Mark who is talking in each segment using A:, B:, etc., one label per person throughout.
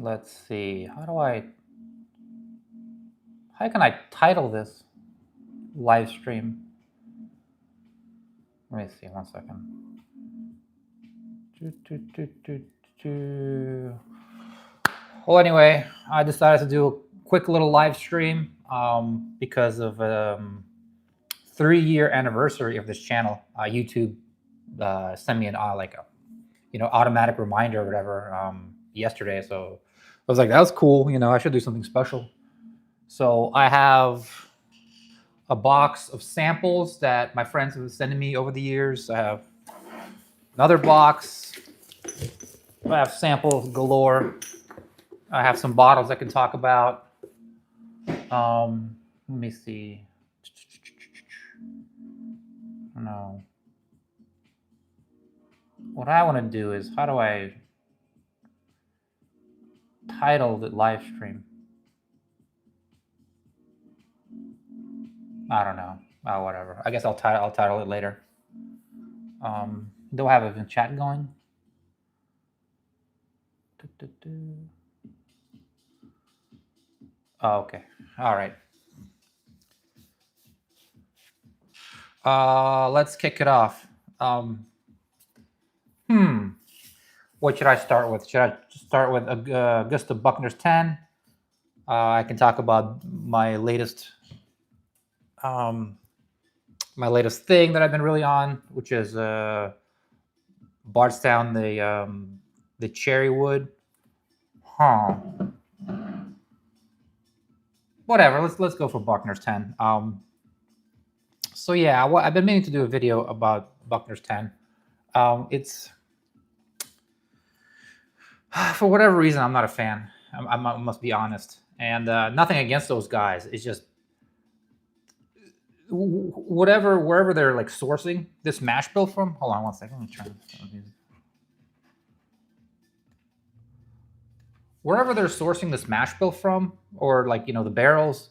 A: Let's see. How can I title this live stream? Let me see, 1 second. Well, anyway, I decided to do a quick little live stream because of 3-year anniversary of this channel. YouTube sent me an automatic reminder or whatever yesterday. So I was like, that was cool. I should do something special. So I have a box of samples that my friends have been sending me over the years. I have another box. I have samples galore. I have some bottles I can talk about. Let me see. No. What I want to do is, how do I title the live stream? I don't know. Oh, whatever. I guess I'll title it later. Do I have a chat going? Oh, okay. All right. Let's kick it off. What should I start with? Should I start with Augusta Buckner's 10? I can talk about my latest thing that I've been really on, which is Bardstown, the cherry wood. Whatever. Let's go for Buckner's 10. So yeah, I've been meaning to do a video about Buckner's 10. It's for whatever reason I'm not a fan. I must be honest, and nothing against those guys. It's just wherever they're like sourcing this mash bill from. Hold on 1 second. Let me try this. Wherever they're sourcing this mash bill from, or like the barrels,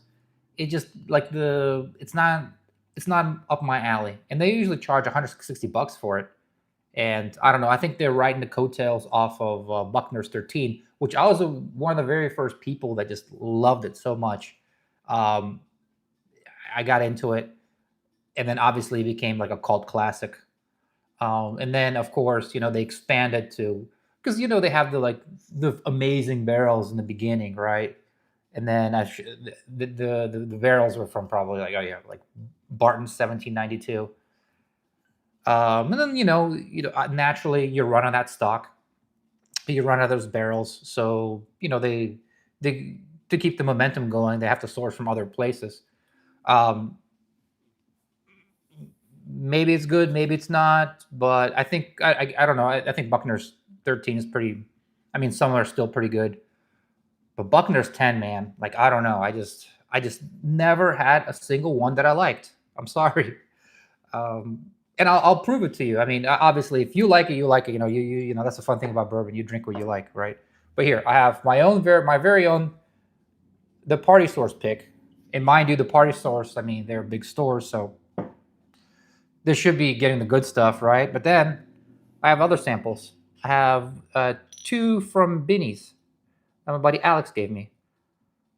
A: it just like it's not up my alley. And they usually charge $160 for it. And I don't know. I think they're riding the coattails off of Buckner's 13, which I was one of the very first people that just loved it so much. I got into it, and then obviously it became like a cult classic. And then of course, they expanded to, because they have the amazing barrels in the beginning, right? And then the barrels were from probably like Barton 1792. And then naturally you run on that stock, you run out of those barrels. So they to keep the momentum going, they have to source from other places. Maybe it's good, maybe it's not, but I think I don't know. I think Buckner's 13 is pretty. I mean, some are still pretty good, but Buckner's 10, man, like I don't know. I just never had a single one that I liked. I'm sorry. And I'll prove it to you. I mean, obviously, if you like it, you like it. You know that's the fun thing about bourbon. You drink what you like, right? But here, I have my very own, the Party Source pick. And mind you, the Party Source, I mean, they're big stores, so they should be getting the good stuff, right? But then I have other samples. I have 2 from Binny's that my buddy Alex gave me.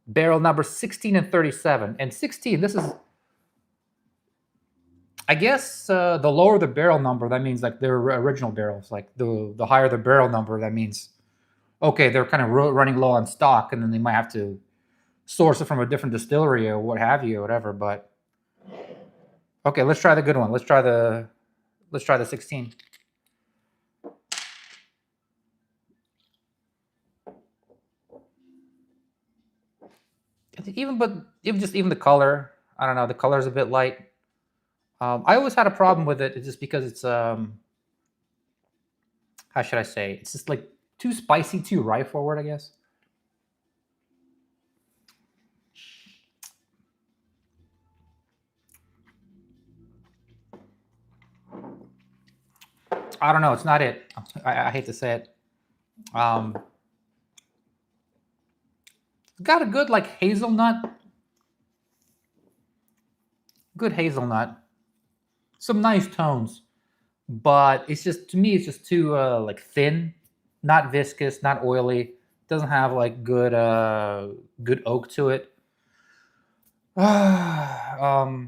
A: Barrel number 16 and 37. And 16, this is, I guess the lower the barrel number, that means like their original barrels. Like the higher the barrel number, that means, okay, they're kind of running low on stock, and then they might have to source it from a different distillery or what have you, or whatever. But okay, let's try the good one. Let's try the 16. Even the color, I don't know, the color's a bit light. I always had a problem with it just because it's how should I say? It's just like too spicy, too rye forward, I guess. I don't know. It's not it. I hate to say it. Got a good like hazelnut. Good hazelnut. Some nice tones. But it's just, to me, it's just too like thin, not viscous, not oily, Doesn't have like good good oak to it. But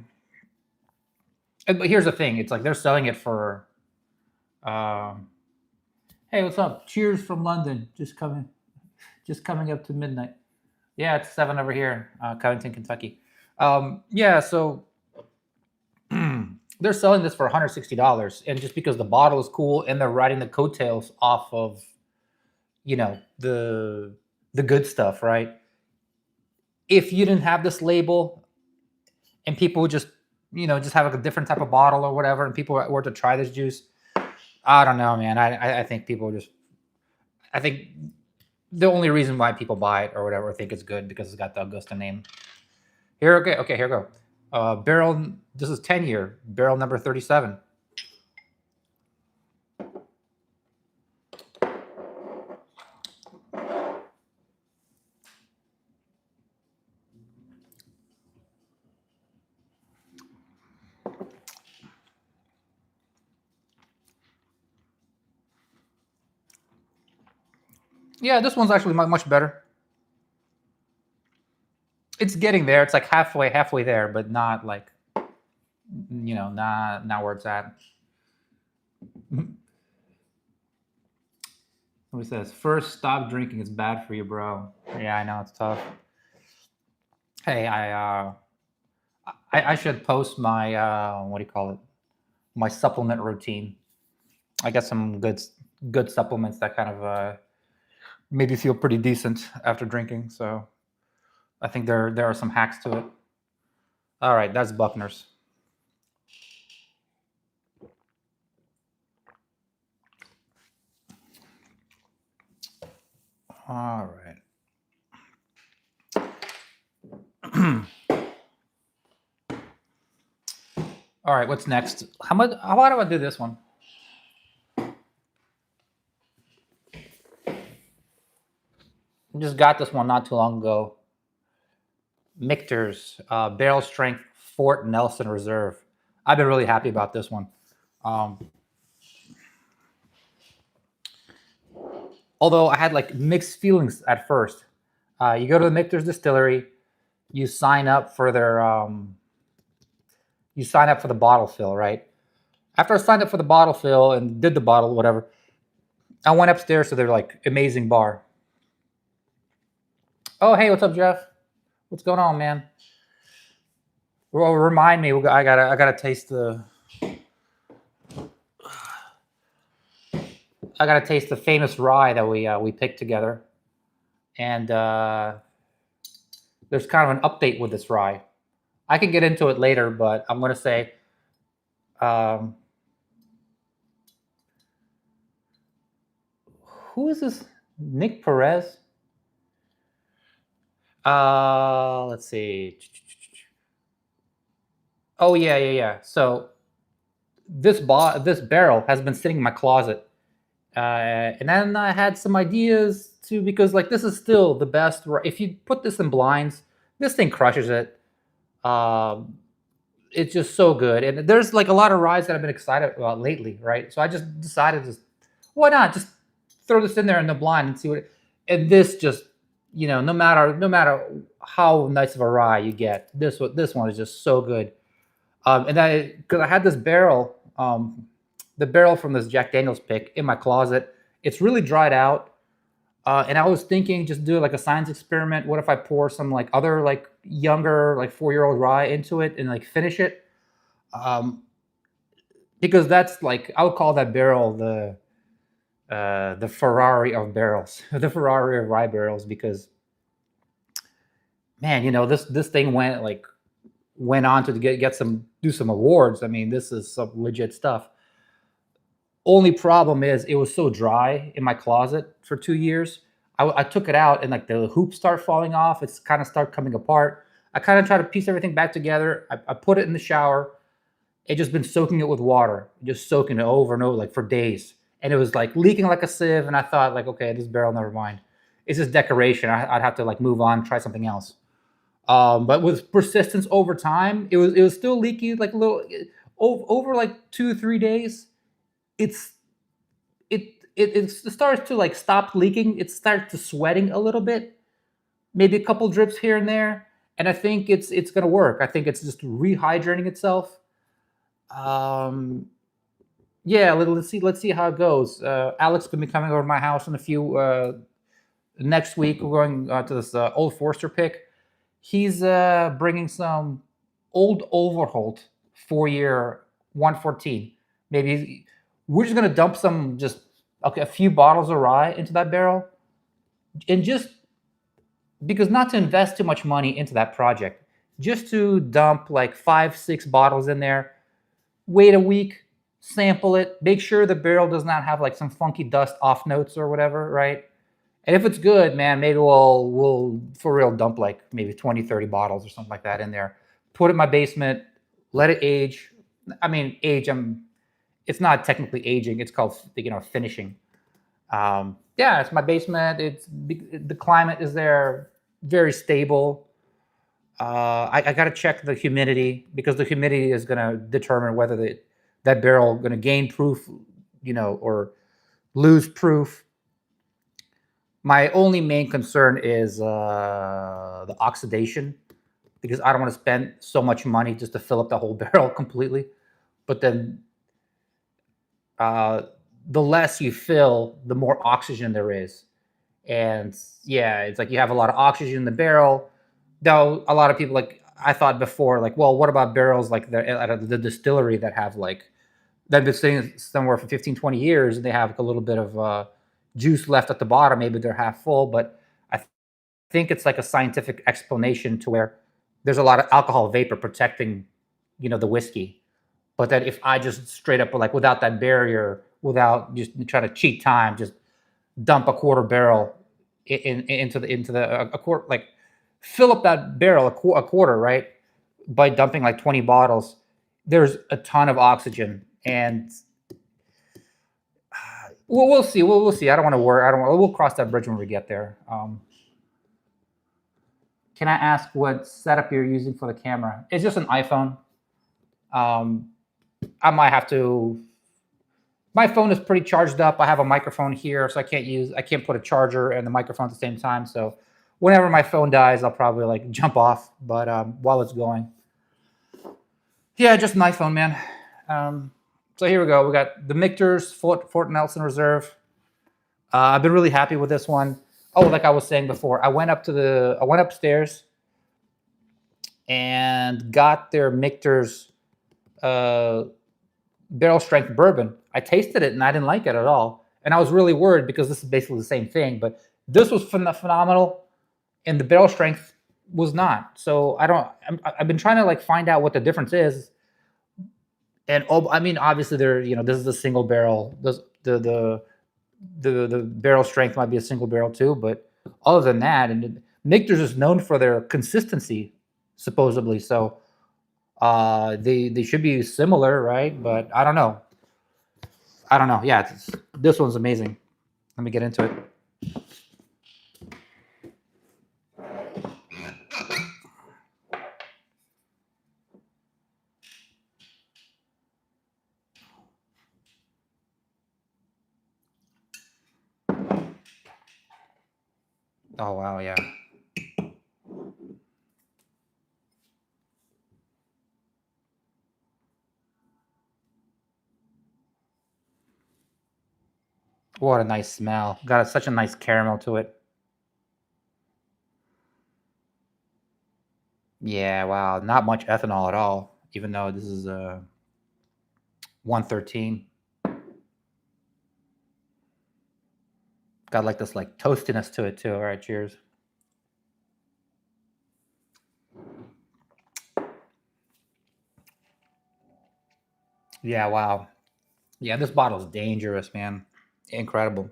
A: here's the thing: it's like they're selling it for. Um, hey, what's up? Cheers from London. Just coming up to midnight. Yeah, it's 7 over here, Covington, Kentucky. Yeah, so they're selling this for $160, and just because the bottle is cool and they're riding the coattails off of, the good stuff, right? If you didn't have this label and people would just have like a different type of bottle or whatever, and people were to try this juice, I don't know, man. I think people I think the only reason why people buy it or whatever think it's good because it's got the Augusta name. Here, okay, here we go. Barrel. This is 10-year barrel number 37. Yeah, this one's actually much better. It's getting there. It's like halfway there, but not like, not where it's at. What says, first stop drinking. It's bad for you, bro. Yeah, I know it's tough. Hey, I should post my what do you call it? My supplement routine. I got some good supplements that kind of made me feel pretty decent after drinking. So I think there are some hacks to it. All right, that's Buckner's. All right. All right, what's next? How about I do this one? Just got this one not too long ago. Michter's Barrel Strength Fort Nelson Reserve. I've been really happy about this one. Although I had like mixed feelings at first. You go to the Michter's distillery, you sign up for their you sign up for the bottle fill, right? After I signed up for the bottle fill and did the bottle, whatever, I went upstairs to their like amazing bar. Oh, hey, what's up, Jeff? What's going on, man? Well, remind me. I gotta taste the. I gotta taste the famous rye that we picked together, and there's kind of an update with this rye. I can get into it later, but I'm gonna say, who is this? Nick Perez. Let's see. Oh yeah. So this barrel has been sitting in my closet, and then I had some ideas too, because like this is still the best. If you put this in blinds, this thing crushes it. It's just so good, and there's like a lot of ryes that I've been excited about lately, right? So I just decided to, why not just throw this in there in the blind and see what. And this just, no matter how nice of a rye you get, this one is just so good. And because I had this barrel, the barrel from this Jack Daniel's pick in my closet, it's really dried out. And I was thinking, just do like a science experiment. What if I pour some like other like younger like 4-year-old rye into it and like finish it? Because that's like, I would call that barrel the Ferrari of barrels, the Ferrari of rye barrels. Because man, this thing went on to do some awards. I mean, this is some legit stuff. Only problem is it was so dry in my closet for 2 years. I took it out and like the hoops start falling off. It's kind of start coming apart. I kind of try to piece everything back together. I put it in the shower. It just been soaking it with water, just soaking it over and over like for days. And it was like leaking like a sieve. And I thought like, okay, this barrel, never mind. It's just decoration. I'd have to like move on, try something else. But with persistence over time, it was still leaky like a little over like 2 or 3 days. It it starts to like stop leaking. It starts to sweating a little bit, maybe a couple drips here and there, and I think it's gonna work. I think it's just rehydrating itself. Um, yeah, let's see how it goes. Alex gonna be coming over to my house in a few next week. We're going to this old Forester pick. He's bringing some old Overholt 4-year 114. Maybe we're just gonna dump some just okay a few bottles of rye into that barrel, and just because not to invest too much money into that project, just to dump like 5-6 bottles in there, wait a week, sample it, make sure the barrel does not have like some funky dust off notes or whatever, right? And if it's good, man, maybe we'll for real dump like maybe 20, 30 bottles or something like that in there. Put it in my basement, let it age. I mean, age, it's not technically aging, it's called, finishing. Yeah, it's my basement. The climate is there, very stable. I got to check the humidity, because the humidity is going to determine whether that barrel going to gain proof, or lose proof. My only main concern is the oxidation, because I don't want to spend so much money just to fill up the whole barrel completely. But then the less you fill, the more oxygen there is. And yeah, it's like you have a lot of oxygen in the barrel. Though a lot of people, like I thought before, like, well, what about barrels like at the distillery that have like, that have been sitting somewhere for 15, 20 years, and they have like a little bit of juice left at the bottom. Maybe they're half full, but I think it's like a scientific explanation to where there's a lot of alcohol vapor protecting, the whiskey. But that if I just straight up, like without that barrier, without just trying to cheat time, just dump a quarter barrel into a quarter, like fill up that barrel a quarter, right? By dumping like 20 bottles, there's a ton of oxygen, and we'll see. We'll see. I don't want to worry. We'll cross that bridge when we get there. Can I ask what setup you're using for the camera? It's just an iPhone. I might have to. My phone is pretty charged up. I have a microphone here, so I can't put a charger and the microphone at the same time. So whenever my phone dies, I'll probably like jump off. But while it's going, yeah, just an iPhone, man. So here we go. We got the Michter's Fort Nelson Reserve. I've been really happy with this one. Oh, like I was saying before, I went upstairs and got their Michter's barrel strength bourbon. I tasted it and I didn't like it at all. And I was really worried, because this is basically the same thing, but this was phenomenal and the barrel strength was not. So I've been trying to like find out what the difference is. And I mean, obviously this is a single barrel. The barrel strength might be a single barrel too, but other than that, and Michter's is known for their consistency, supposedly. So they should be similar, right? But I don't know. Yeah, this one's amazing. Let me get into it. Oh wow, yeah. What a nice smell. Got such a nice caramel to it. Yeah, wow. Not much ethanol at all, even though this is 113. Got like this like toastiness to it too. All right, cheers. Yeah, wow. Yeah, this bottle's dangerous, man. Incredible.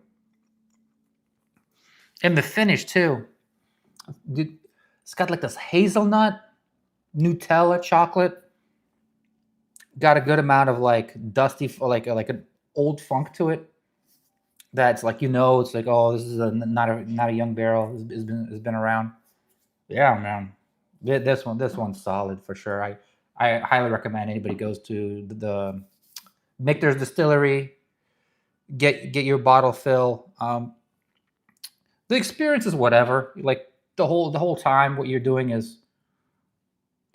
A: And the finish too. It's got like this hazelnut, Nutella chocolate. Got a good amount of like dusty, like an old funk to it. That's like, it's like, oh, this is not a young barrel. It's been around. Yeah, man. This one's solid for sure. I highly recommend anybody goes to the Michter's Distillery. get your bottle fill. The experience is whatever. Like the whole time, what you're doing is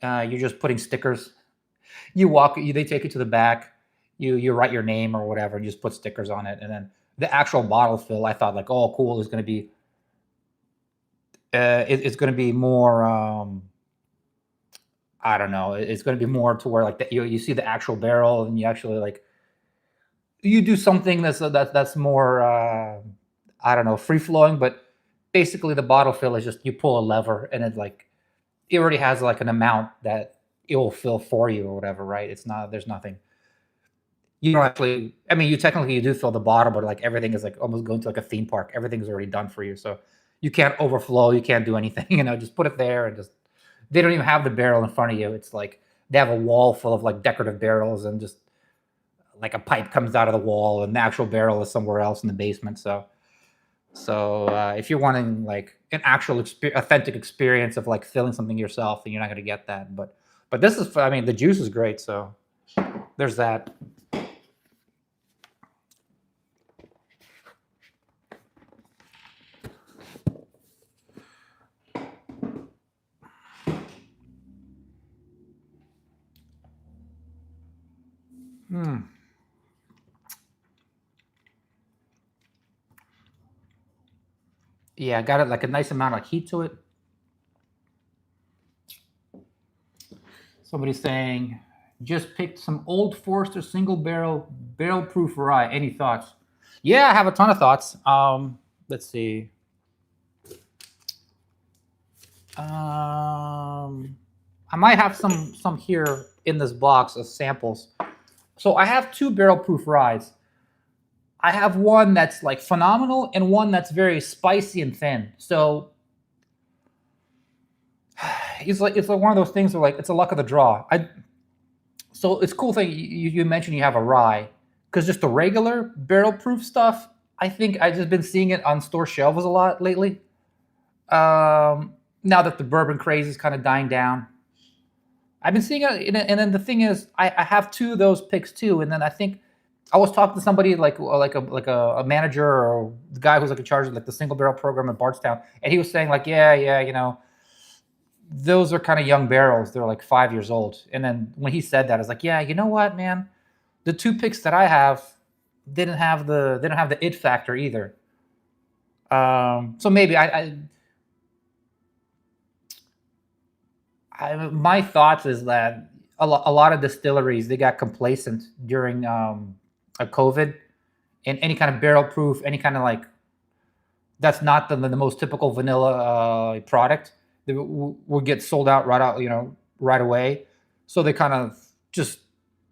A: you're just putting stickers. They take you to the back. You write your name or whatever, and you just put stickers on it, and then the actual bottle fill. I thought like, oh, cool, is going to be it's going to be more. I don't know. It's going to be more to where like you see the actual barrel, and you actually like you do something that's more I don't know, free flowing, but basically the bottle fill is just you pull a lever and it already has like an amount that it will fill for you or whatever, right? It's not there's nothing. You don't actually I mean you do fill the bottle, but like everything is like almost going to like a theme park. Everything's already done for you. So you can't overflow, you can't do anything, just put it there and just they don't even have the barrel in front of you. It's like they have a wall full of like decorative barrels and just like a pipe comes out of the wall and the actual barrel is somewhere else in the basement. So if you're wanting like an actual authentic experience of like filling something yourself, then you're not going to get that. But this is, I mean, the juice is great. So there's that. Yeah, got it like a nice amount of heat to it. Somebody's saying, just picked some Old Forester single barrel proof rye. Any thoughts? Yeah, I have a ton of thoughts. Let's see. I might have some here in this box of samples. So I have two barrel proof ryes. I have one that's like phenomenal and one that's very spicy and thin. So it's like one of those things where like it's a luck of the draw. So it's a cool thing you mentioned you have a rye because just the regular barrel proof stuff, I think I just been seeing it on store shelves a lot lately. Now that the bourbon craze is kind of dying down, I've been seeing it, and then the thing is, I have two of those picks too, and then I think I was talking to somebody like a manager or the guy who's like in charge of like the single barrel program at Bardstown, and he was saying like, yeah, those are kind of young barrels. They're like 5 years old. And then when he said that, I was like, yeah, you know what, man? The two picks that I have didn't have the it factor either. So maybe my thoughts is that a lot of distilleries they got complacent during a COVID and any kind of barrel proof, any kind of like that's not the most typical vanilla product. They will get sold out right away. So they kind of just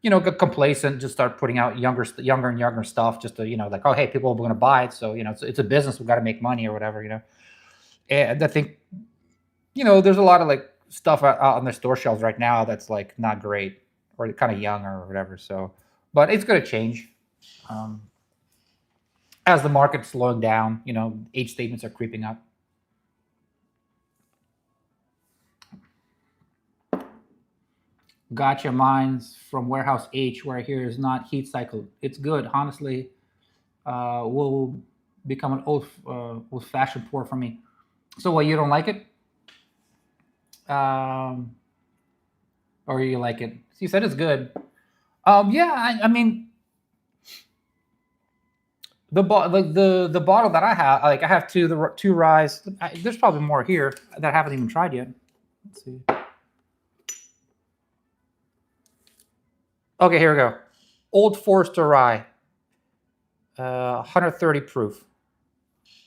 A: get complacent, just start putting out younger and younger stuff, just to like, oh hey, people are going to buy it, so it's a business, we've got to make money or whatever. And I think there's a lot of like stuff out on the store shelves right now that's like not great or kind of young or whatever. So, but it's going to change. Um, as the market's slowing down, age statements are creeping up. Gotcha. Mine's from Warehouse H, where I hear is not heat cycled. It's good. Honestly, will become an old fashioned pour for me. So, what, you don't like it? Um, or you like it? You said it's good. Yeah. I mean, the bottle that I have, like I have two ryes. There's probably more here that I haven't even tried yet. Let's see. Okay, here we go. Old Forester rye, 130 proof,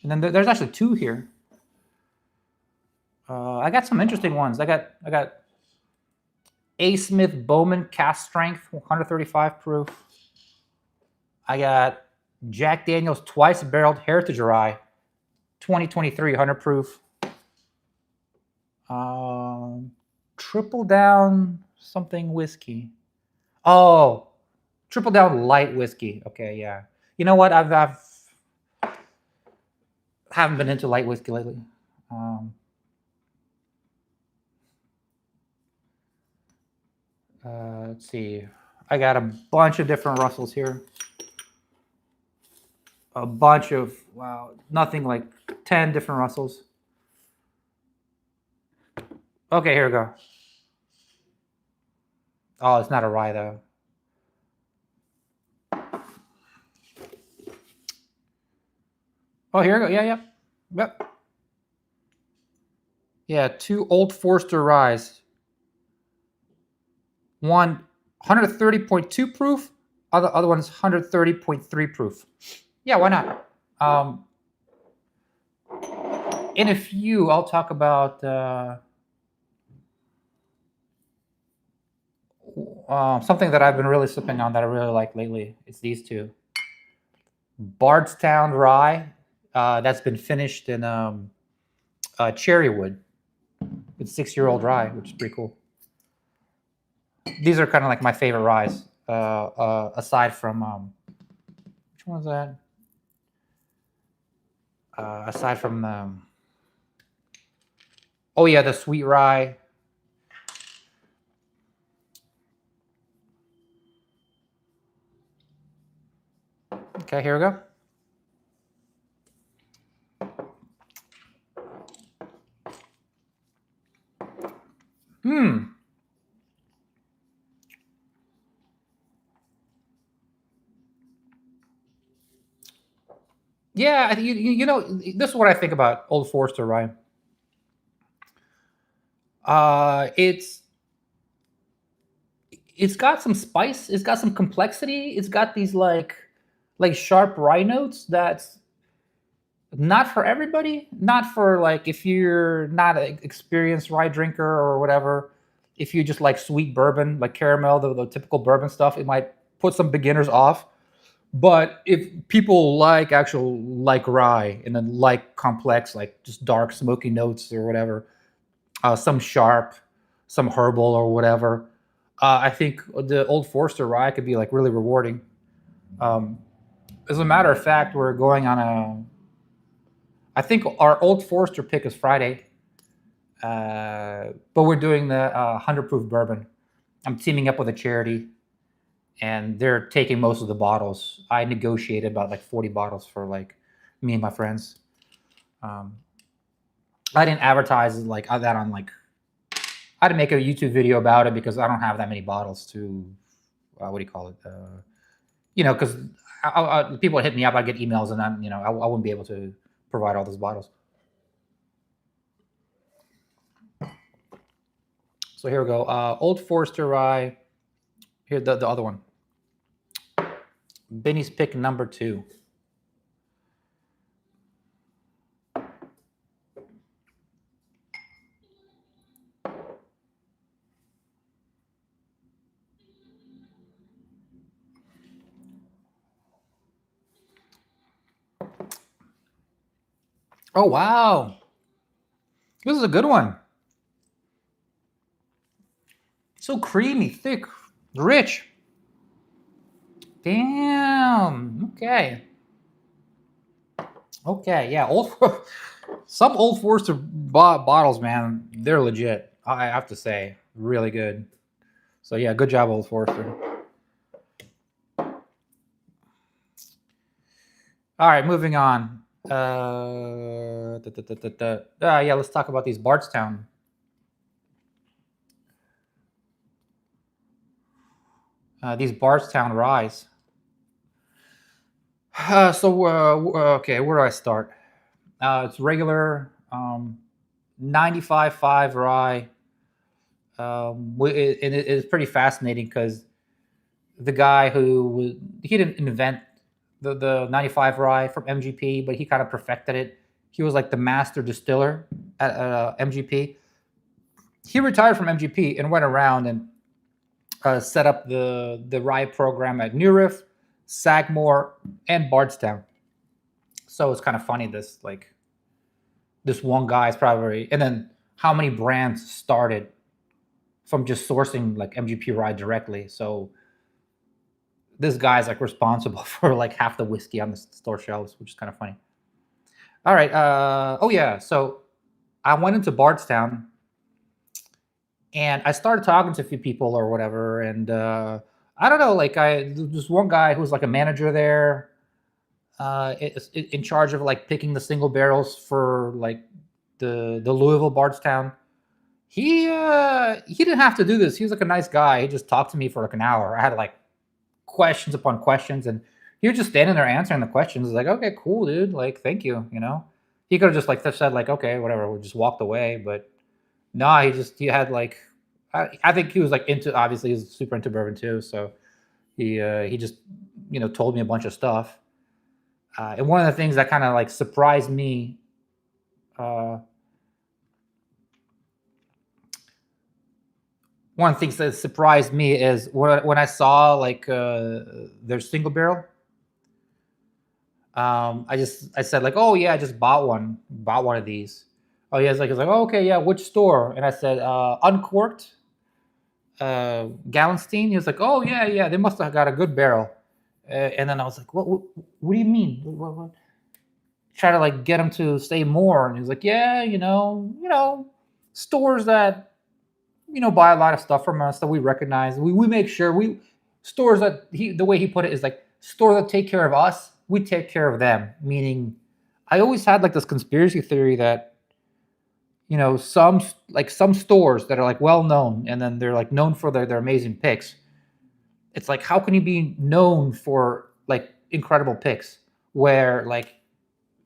A: and then there's actually two here. I got some interesting ones. I got A. Smith Bowman Cast Strength, 135 proof. I got Jack Daniel's Twice Barreled Heritage Rye, 2023, 100 proof. Triple Down something whiskey. Oh, Triple Down Light whiskey. Okay, yeah. You know what? I've haven't been into light whiskey lately. Let's see. I got a bunch of different Russells here. a bunch of, wow, nothing like 10 different Russells. Okay, here we go. Oh, it's not a rye though. Oh, here we go. Yeah, yeah. Yep. Yeah, 2 Old Forester ryes. One 130.2 proof, other one is 130.3 proof. Yeah, why not? In a few, I'll talk about something that I've been really sipping on that I really like lately. It's these two. Bardstown rye that's been finished in cherry wood. It's 6-year-old rye, which is pretty cool. These are kind of like my favorite ryes, aside from which one was that? Aside from oh yeah, the sweet rye. Okay, here we go. Yeah, you know, this is what I think about Old Forester rye. It's got some spice. It's got some complexity. It's got these like sharp rye notes that's not for everybody. Not for like if you're not an experienced rye drinker or whatever. If you just like sweet bourbon, like caramel, the typical bourbon stuff, it might put some beginners off. But if people like rye and then like complex, like just dark smoky notes or whatever, some sharp, some herbal or whatever, I think the Old Forester rye could be like really rewarding. As a matter of fact, we're going on I think our Old Forester pick is Friday, but we're doing the 100 proof bourbon. I'm teaming up with a charity, and they're taking most of the bottles. I negotiated about like 40 bottles for like me and my friends. I didn't advertise like that on like. I didn't make a YouTube video about it because I don't have that many bottles to. What do you call it? You know, because people would hit me up. I get emails, and I wouldn't be able to provide all those bottles. So here we go. Old Forester rye. Here the other one. Benny's pick number 2. Oh wow, this is a good one. So creamy, thick, rich. Damn. Okay. Okay. Yeah. Some Old Forester bottles, man, they're legit. I have to say, really good. So yeah, good job, Old Forester. All right, moving on. Yeah, let's talk about these Bardstown. These Bardstown ryes. Okay, where do I start? It's regular 95.5 rye. It's pretty fascinating because the guy he didn't invent the 95 rye from MGP, but he kind of perfected it. He was like the master distiller at MGP. He retired from MGP and went around and set up the rye program at New Riff, Sagamore, and Bardstown. So it's kind of funny this one guy is probably, and then how many brands started from just sourcing like MGP rye directly. So this guy's like responsible for like half the whiskey on the store shelves, which is kind of funny. All right. Oh yeah. So I went into Bardstown and I started talking to a few people or whatever. And I don't know, like this one guy who was like a manager there. in charge of like picking the single barrels for like the Louisville Bardstown. He didn't have to do this. He was like a nice guy. He just talked to me for like an hour. I had like questions upon questions, and he was just standing there answering the questions. Like, okay, cool, dude. Like, thank you. You know, he could have just like said like, okay, whatever. We just walked away, but no, he had like, I think he was like into, obviously he was super into bourbon too. So he just told me a bunch of stuff. And one of the things that kind of like surprised me, uh, one of the things that surprised me is when I saw like their single barrel. I said like, oh yeah, I just bought one of these. Oh yeah, it's like, oh, okay, yeah, which store? And I said, Uncorked, Gallenstein. He was like, oh yeah, they must have got a good barrel. And then I was like, what do you mean? What? Try to like get him to say more, and he was like, yeah, stores that buy a lot of stuff from us that we recognize. We make sure stores that the way he put it is like stores that take care of us, we take care of them. Meaning, I always had like this conspiracy theory that some stores that are like well known, and then they're like known for their amazing picks. It's like, how can you be known for like incredible picks where like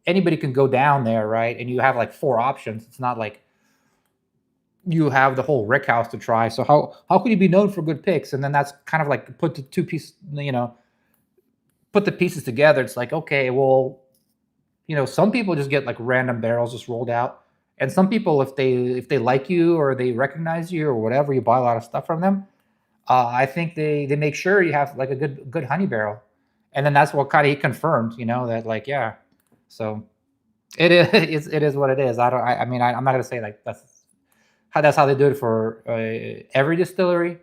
A: anybody can go down there, right? And you have like 4 options. It's not like you have the whole Rick House to try. So how can you be known for good picks? And then that's kind of like put the two pieces, put the pieces together. It's like, okay, well, some people just get like random barrels just rolled out, and some people, if they like you or they recognize you or whatever, you buy a lot of stuff from them. I think they make sure you have like a good honey barrel, and then that's what kind of he confirmed, that like, yeah. So it is what it is. I mean, I'm not gonna say like that's how they do it for every distillery.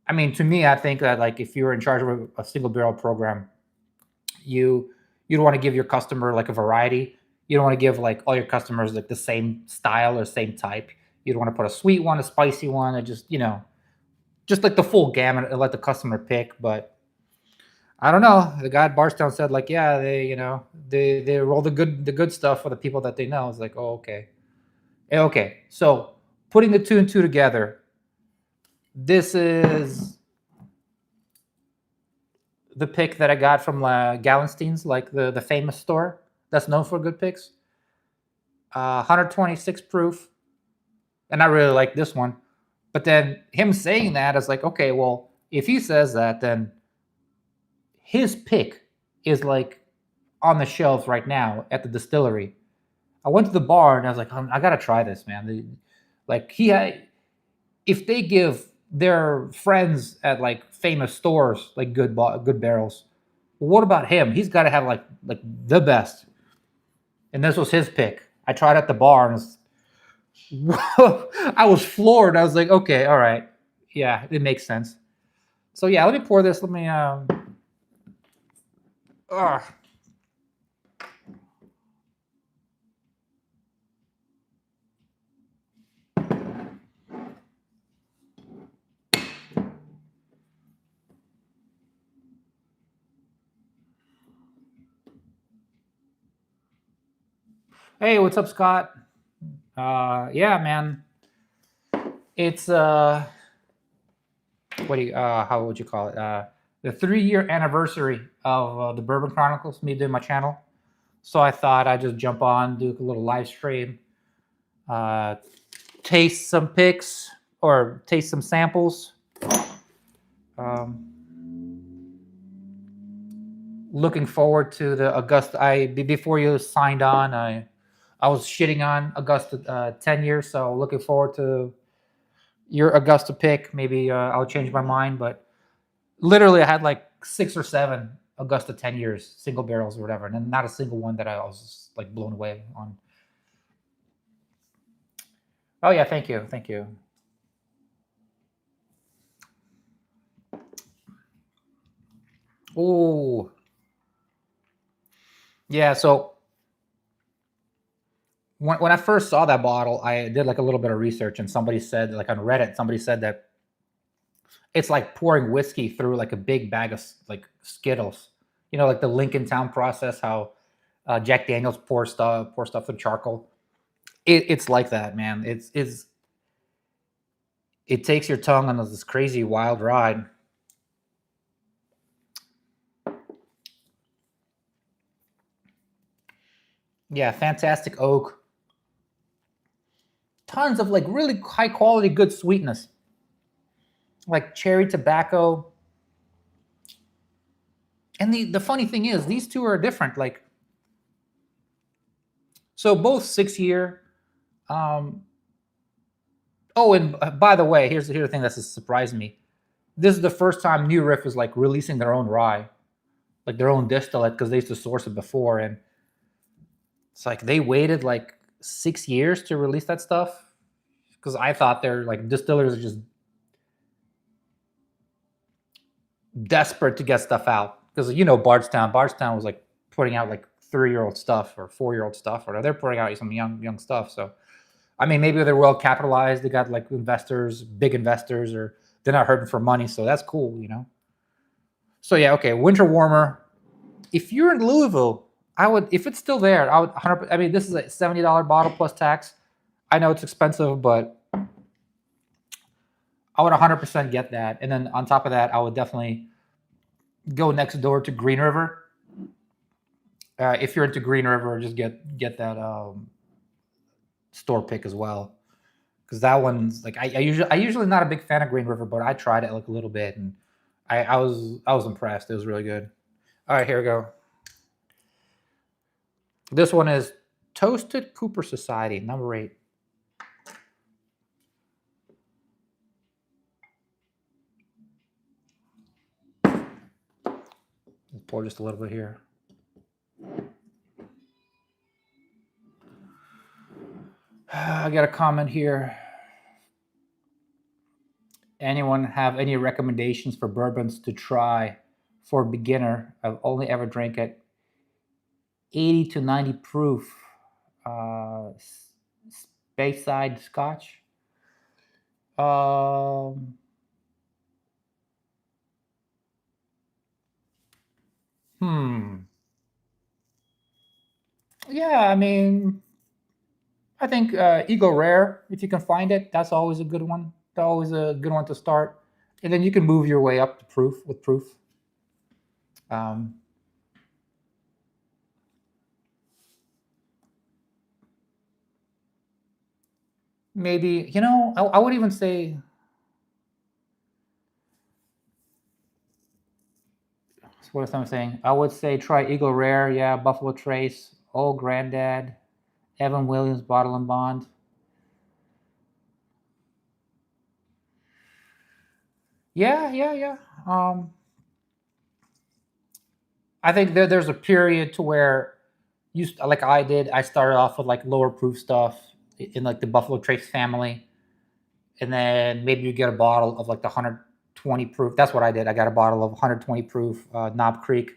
A: I mean, to me, I think that like if you're in charge of a single barrel program, you don't want to give your customer like a variety. You don't want to give like all your customers like the same style or same type. You don't want to put a sweet one, a spicy one, or just like the full gamut and let the customer pick. But I don't know. The guy at Barstown said like, yeah, they roll the good stuff for the people that they know. It's like, oh, okay. Okay. So putting the 2 and 2 together, this is the pick that I got from Gallenstein's, like the famous store that's known for good picks. 126 proof. And I really like this one. But then him saying that is like, okay, well, if he says that, then his pick is like on the shelves right now at the distillery. I went to the bar and I was like, I gotta try this, man. If they give their friends at like famous stores like good barrels, well, what about him? He's got to have like the best. And this was his pick. I tried at the bar and I was floored. I was like, okay, all right, yeah, it makes sense. So yeah, let me pour this. Let me Hey, what's up, Scott? Yeah, man. It's how would you call it? The 3-year anniversary of the Bourbon Chronicles, me doing my channel. So I thought I'd just jump on, do a little live stream, taste some picks or taste some samples. Looking forward to the Augusta. Before you signed on, I was shitting on Augusta 10 years, so looking forward to your Augusta pick. Maybe I'll change my mind, but literally I had like 6 or 7 Augusta 10 years single barrels or whatever, and then not a single one that I was just, like blown away on. Oh yeah, thank you. Oh yeah, so when I first saw that bottle, I did like a little bit of research, and somebody said, like on Reddit, somebody said that it's like pouring whiskey through like a big bag of like Skittles. You know, like the Lincoln Town process, how Jack Daniels pour stuff in charcoal. It's like that, man. It takes your tongue on this crazy wild ride. Yeah, fantastic oak. Tons of like really high quality, good sweetness. Like cherry tobacco. And the funny thing is, these two are different. Like, so both 6 year. Oh, and by the way, here's the thing that's surprised me. This is the first time New Riff is like releasing their own rye, like their own distillate, because they used to source it before, and it's like they waited like 6 years to release that stuff. Because I thought they're like distillers are just desperate to get stuff out. Because you know Bardstown was like putting out like 3-year-old stuff or 4-year-old stuff, or they're putting out some young stuff. So I mean, maybe they're well capitalized. They got like investors, big investors, or they're not hurting for money. So that's cool, you know. So yeah, okay, winter warmer. If you're in Louisville, I would, if it's still there, I would 100. I mean, this is a $70 bottle plus tax. I know it's expensive, but I would 100% get that. And then on top of that, I would definitely go next door to Green River. If you're into Green River, just get that store pick as well, because that one's like I usually not a big fan of Green River, but I tried it like a little bit and I was impressed. It was really good. All right, here we go. This one is Toasted Cooper Society, number 8. Let's pour just a little bit here. I got a comment here. Anyone have any recommendations for bourbons to try for a beginner? I've only ever drank at 80 to 90 proof. Speyside Scotch. Yeah, I mean, I think Eagle Rare, if you can find it, that's always a good one. That's always a good one to start, and then you can move your way up to proof with proof. Maybe, you know, I would even say, what am I saying? I would say try Eagle Rare, yeah, Buffalo Trace, Old Grandad, Evan Williams Bottle and Bond. Yeah. I think there's a period to where you like I did. I started off with like lower proof stuff in like the Buffalo Trace family, and then maybe you get a bottle of like the 120 proof. That's what I did. I got a bottle of 120 proof Knob Creek,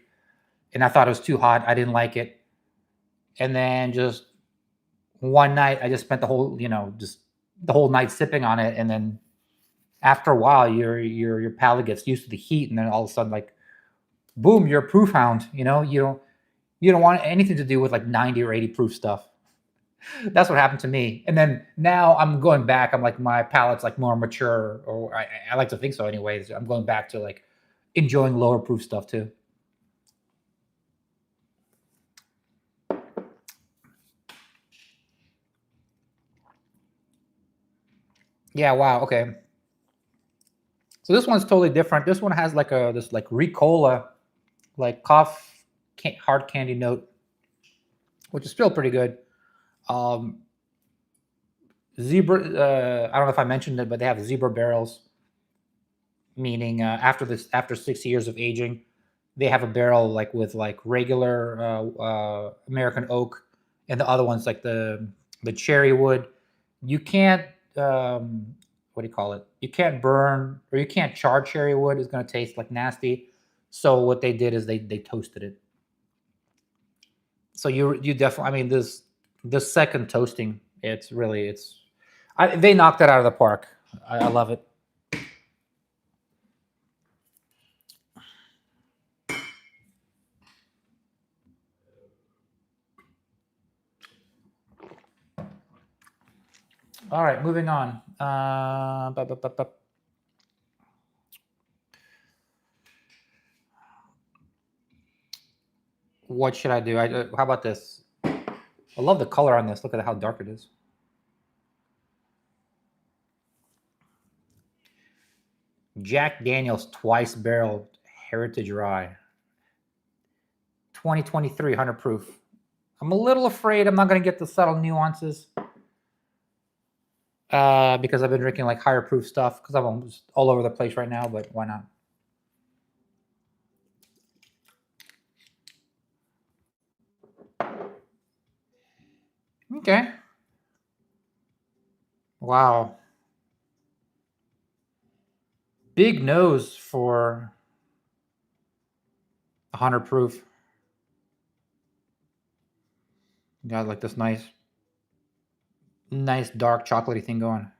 A: and I thought it was too hot. I didn't like it, and then just one night I just spent the whole, you know, just the whole night sipping on it, and then after a while your palate gets used to the heat, and then all of a sudden like boom, you're a proof hound. You know, you don't want anything to do with like 90 or 80 proof stuff. That's what happened to me. And then now I'm going back. I'm like, my palate's like more mature, or I like to think so anyways. I'm going back to like enjoying lower proof stuff too. Yeah, wow, okay. So this one's totally different. This one has like this like Ricola, like hard candy note, which is still pretty good. Um, Zebra, I don't know if I mentioned it, but they have zebra barrels, meaning after 6 years of aging, they have a barrel like with like regular American oak, and the other one's like the cherry wood. You can't what do you call it? You can't burn or you can't char cherry wood. It's going to taste like nasty. So what they did is they toasted it. So you definitely, I mean, this second toasting, they knocked it out of the park. I love it. All right, moving on. What should I do? How about this? I love the color on this. Look at how dark it is. Jack Daniel's Twice Barrel Heritage Rye. 2023, 100 proof. I'm a little afraid I'm not going to get the subtle nuances because I've been drinking like higher proof stuff because I'm just all over the place right now, but why not? Okay. Wow. Big nose for 100 proof. Got like this nice dark chocolatey thing going.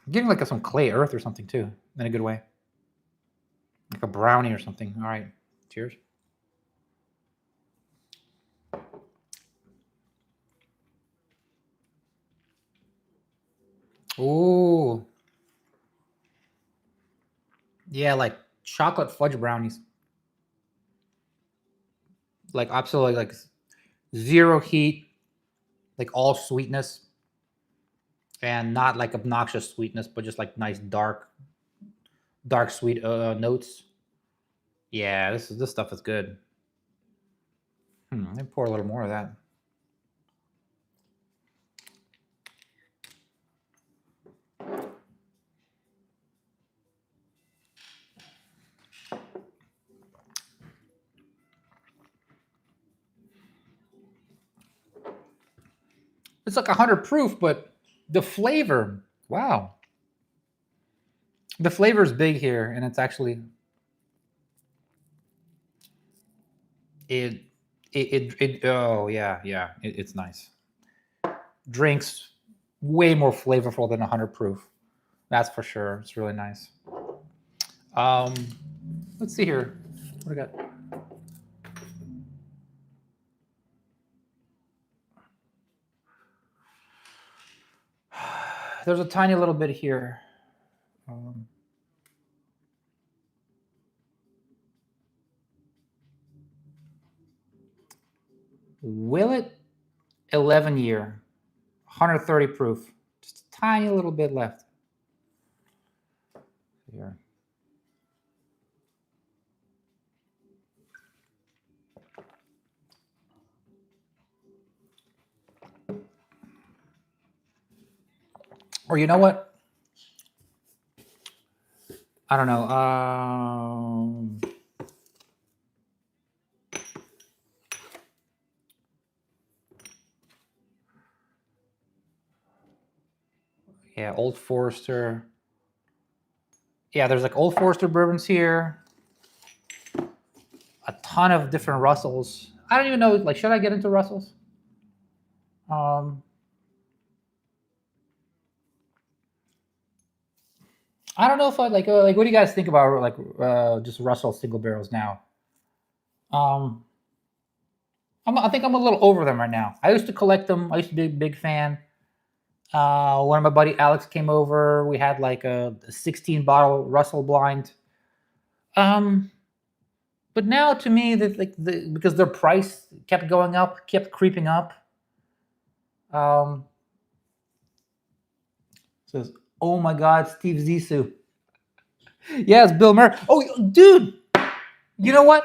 A: I'm getting like some clay earth or something too, in a good way. Like a brownie or something. All right. Cheers. Ooh. Yeah, like chocolate fudge brownies. Like absolutely like zero heat, like all sweetness. And not like obnoxious sweetness, but just like nice dark sweet notes. Yeah, this stuff is good. Let me pour a little more of that. It's like 100 proof, but the flavor, wow. The flavor is big here, and it's actually oh yeah, it's nice. Drinks way more flavorful than 100 proof. That's for sure. It's really nice. Let's see here. What do I got? There's a tiny little bit here. Willet 11 year, 130 proof. Just a tiny little bit left. Here. Or you know what? I don't know. Yeah, Old Forester. Yeah, there's like Old Forester bourbons here. A ton of different Russells. I don't even know. Like, should I get into Russells? I don't know if I like. What do you guys think about like just Russell single barrels now? I think I'm a little over them right now. I used to collect them. I used to be a big fan. When my buddy Alex came over, we had like a 16 bottle Russell blind. But now to me, that like because their price kept going up, kept creeping up. Says, oh my God, Steve Zissou. Yes, Bill Murray. Oh, dude, you know what?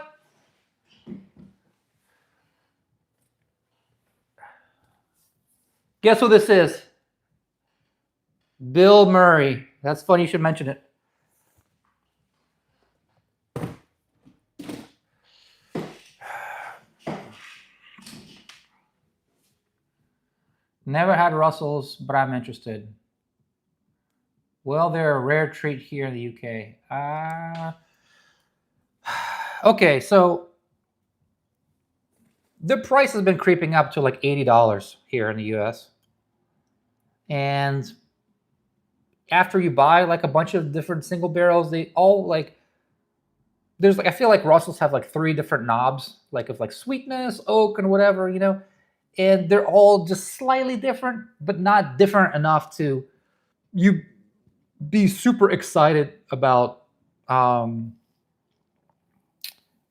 A: Guess who this is? Bill Murray. That's funny you should mention it. Never had Russells, but I'm interested. Well, they're a rare treat here in the UK. Okay, so the price has been creeping up to like $80 here in the US. And after you buy like a bunch of different single barrels, they all like, I feel like Russells have like 3 different knobs, like of like sweetness, oak, and whatever, you know. and they're all just slightly different, but not different enough to you be super excited about.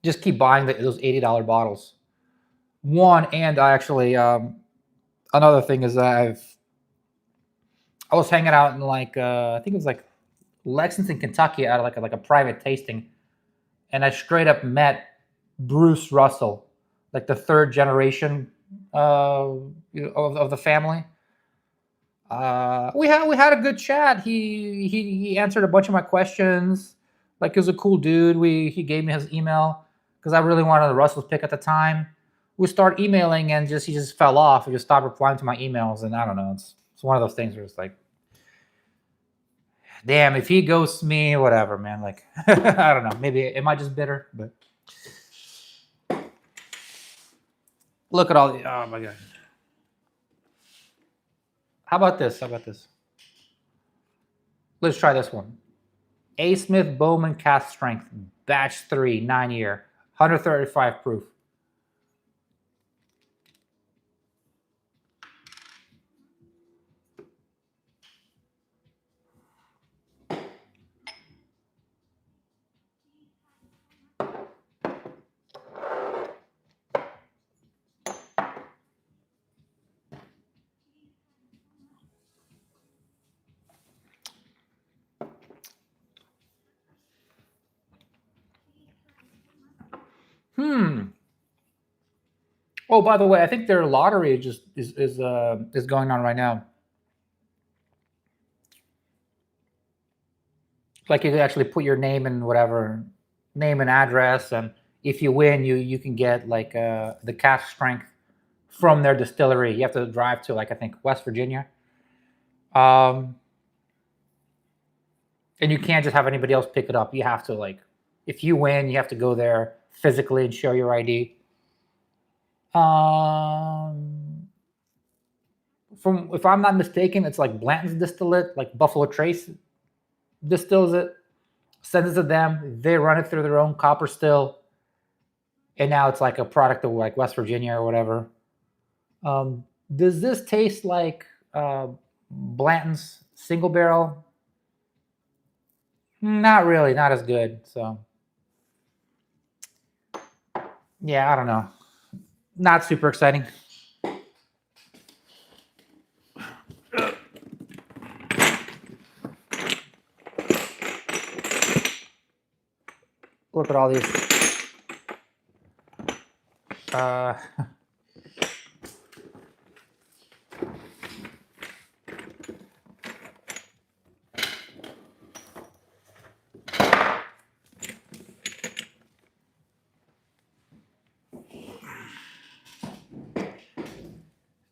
A: Just keep buying those $80 bottles. One, and I actually another thing is that I was hanging out in like I think it was like Lexington, Kentucky, at like a private tasting, and I straight up met Bruce Russell, like the third generation of the family. We had a good chat. He answered a bunch of my questions. Like, he was a cool dude. He gave me his email because I really wanted the Russell's pick at the time. We started emailing, and he just fell off. He just stopped replying to my emails, and I don't know. It's one of those things where it's like, damn, if he ghosts me, whatever, man. Like, I don't know. Maybe am I just bitter? But look at all the. Oh my god. How about this? Let's try this one. A. Smith Bowman Cast Strength, Batch 3, 9-year, 135 proof. Oh, by the way, I think their lottery is going on right now. Like, you can actually put your name and whatever, name and address, and if you win, you can get like the cask strength from their distillery. You have to drive to, like, I think West Virginia, and you can't just have anybody else pick it up. You have to, like, if you win, you have to go there physically and show your ID. From, if I'm not mistaken, it's like Blanton's distillate, like Buffalo Trace distills it, sends it to them. They run it through their own copper still, and now it's like a product of like West Virginia or whatever. Does this taste like Blanton's single barrel? Not really, not as good. So yeah, I don't know. Not super exciting. Look at all these.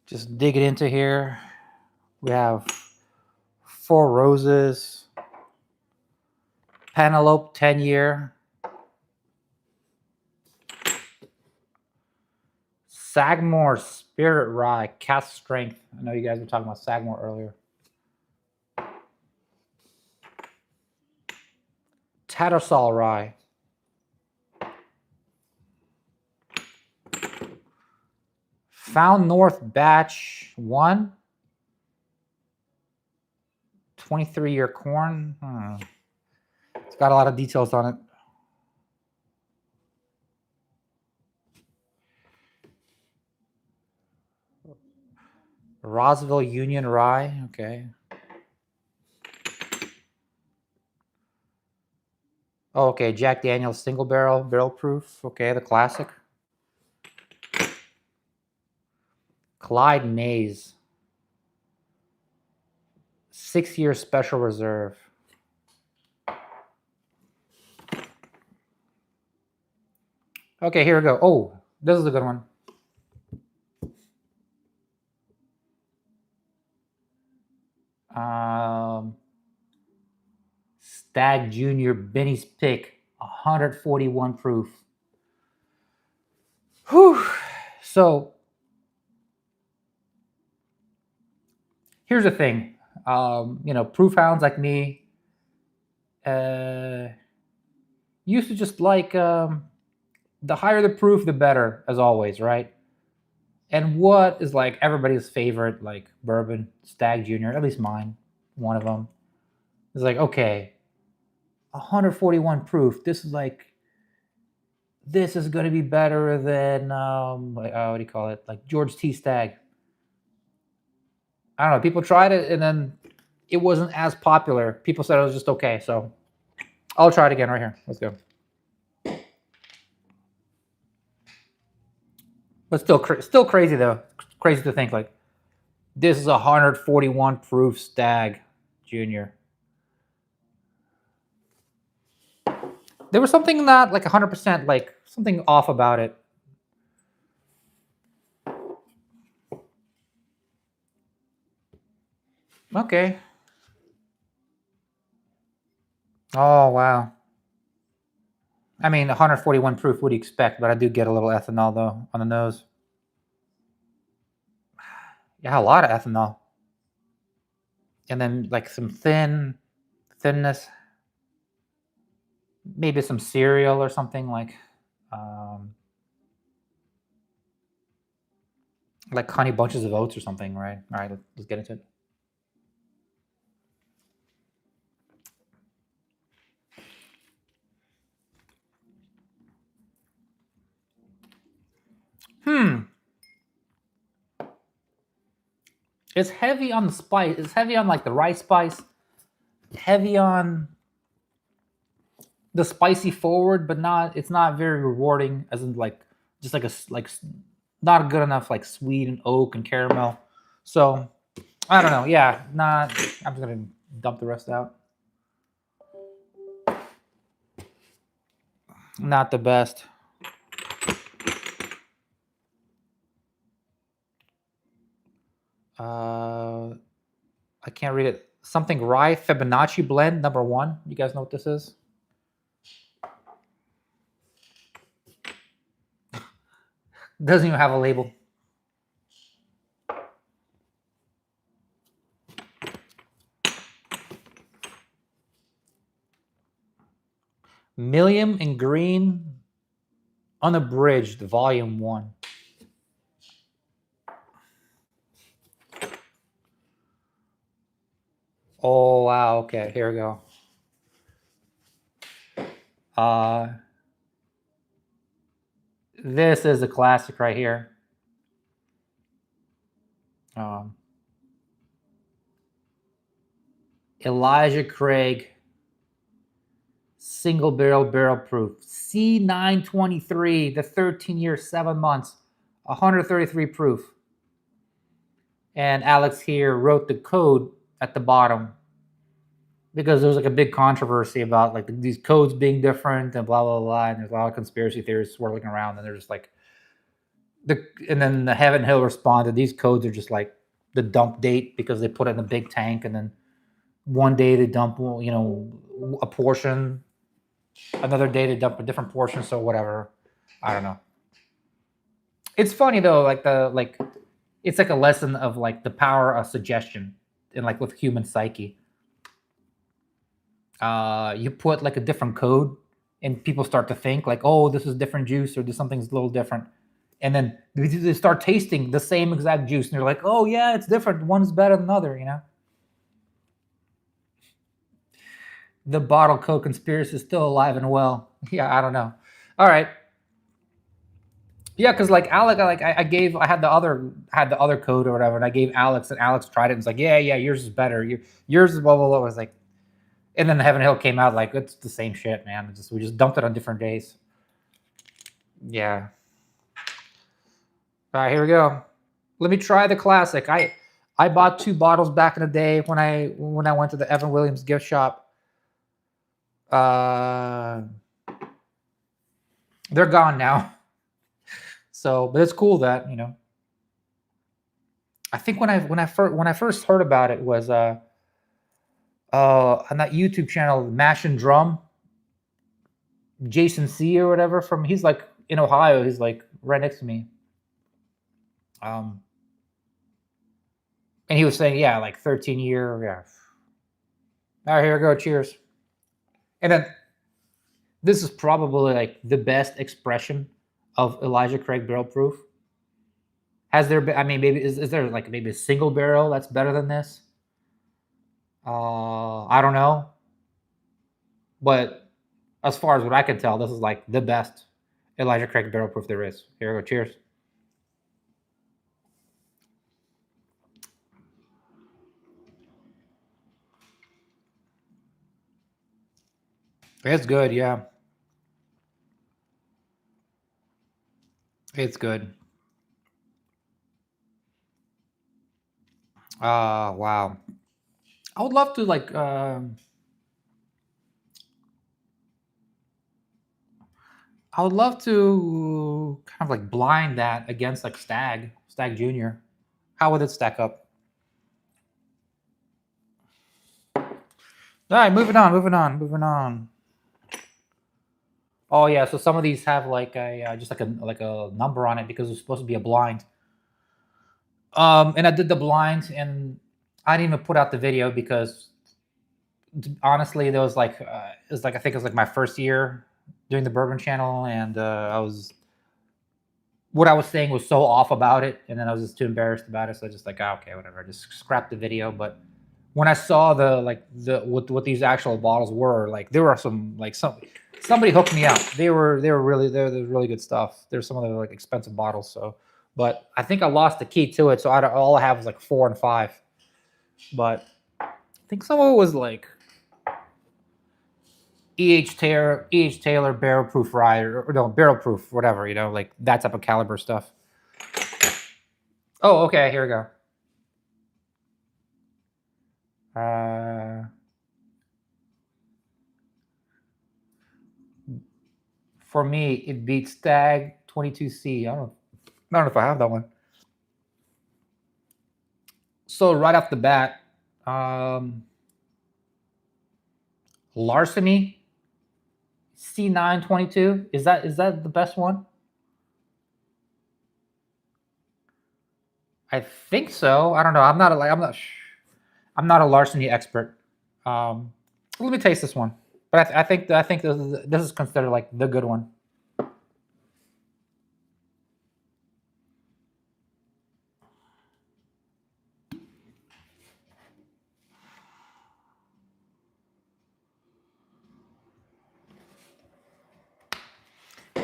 A: Just dig it into here. We have Four Roses, Penelope 10-year, Sagamore Spirit Rye, Cast Strength. I know you guys were talking about Sagamore earlier. Tattersall Rye. Found North Batch 1. 23-year corn. It's got a lot of details on it. Roswell Union Rye. Okay. Oh, okay. Jack Daniel's single barrel proof. Okay, the classic. Clyde Mays. 6-year special reserve. Okay, here we go. Oh, this is a good one. Stagg Jr. Benny's Pick, 141 proof. Whew. So here's the thing. Proof hounds like me used to just like the higher the proof, the better, as always, right? And what is like everybody's favorite like bourbon, Stagg Jr., at least mine, one of them, is like, okay, 141 proof. This is going to be better than what do you call it? Like George T. Stagg. I don't know. People tried it and then it wasn't as popular. People said it was just okay. So I'll try it again right here. Let's go. But still crazy though. Crazy to think like this is 141 proof Stagg Jr. There was something not like 100% like something off about it. Okay. Oh wow. I mean, 141 proof. What do you expect? But I do get a little ethanol though on the nose. Yeah, a lot of ethanol. And then like some thinness. Maybe some cereal or something like honey bunches of oats or something, right? All right, let's get into it. It's heavy on the spice. It's heavy on like the rice spice. Heavy on the spicy forward, but not. It's not very rewarding. As in like just like not good enough like sweet and oak and caramel. So I don't know. Yeah, not. I'm just gonna dump the rest out. Not the best. I can't read it. Something rye Fibonacci blend #1. You guys know what this is? Doesn't even have a label. Millium and Green Unabridged Volume 1. Oh wow, okay, here we go. This is a classic right here. Elijah Craig single barrel proof C923, the 13 years 7 months, 133 proof. And Alex here wrote the code at the bottom because there was like a big controversy about like these codes being different and blah blah blah, and there's a lot of conspiracy theories swirling around, and they're just like and then the Heaven Hill responded, these codes are just like the dump date because they put it in a big tank, and then one day they dump a portion, another day they dump a different portion, so whatever. I don't know. It's funny though, like it's like a lesson of like the power of suggestion and like with human psyche. You put like a different code and people start to think like, oh, this is different juice or this something's a little different. And then they start tasting the same exact juice and they're like, oh yeah, it's different. One's better than the other, The bottle code conspiracy is still alive and well. Yeah, I don't know. All right. Yeah, because like Alex, I had the other code or whatever, and I gave Alex, and Alex tried it and was like, yeah, yours is better. Yours is blah blah blah. I was like, and then the Heaven Hill came out like it's the same shit, man. We just dumped it on different days. Yeah. All right, here we go. Let me try the classic. I bought 2 bottles back in the day when I went to the Evan Williams gift shop. They're gone now. So, but it's cool that I think when I first heard about it was on that YouTube channel, Mash and Drum, Jason C or whatever he's like in Ohio. He's like right next to me. And he was saying, yeah, like 13 year, yeah. All right, here we go. Cheers. And then this is probably like the best expression of Elijah Craig barrel proof. Has there been? I mean, maybe is there like maybe a single barrel that's better than this? I don't know, but as far as what I can tell, this is like the best Elijah Craig barrel proof there is. Here we go. Cheers. It's good, yeah. It's good. Wow. I would love to like I would love to kind of like blind that against like Stagg Jr. How would it stack up? All right, moving on. Oh yeah, so some of these have like a just like a number on it because it's supposed to be a blind. And I did the blind, and I didn't even put out the video because honestly, there was like it was like I think it was like my first year doing the bourbon channel, and I was what I was saying was so off about it, and then I was just too embarrassed about it, so I just like okay, whatever, I just scrapped the video. But when I saw the what these actual bottles were, like there were some like somebody hooked me up. They were really good stuff. There's some of the like expensive bottles, so but I think I lost the key to it, so all I have is like 4 and 5. But I think some of it was like E.H. Taylor barrel proof rider or no barrel proof whatever, you know, like that type of caliber stuff. Oh, okay, here we go. For me, it beats Stagg 22C. I don't know if I have that one. So right off the bat, Larceny C922. Is that the best one? I think so. I don't know. I'm not a Larceny expert. Let me taste this one. But I think this is considered like the good one.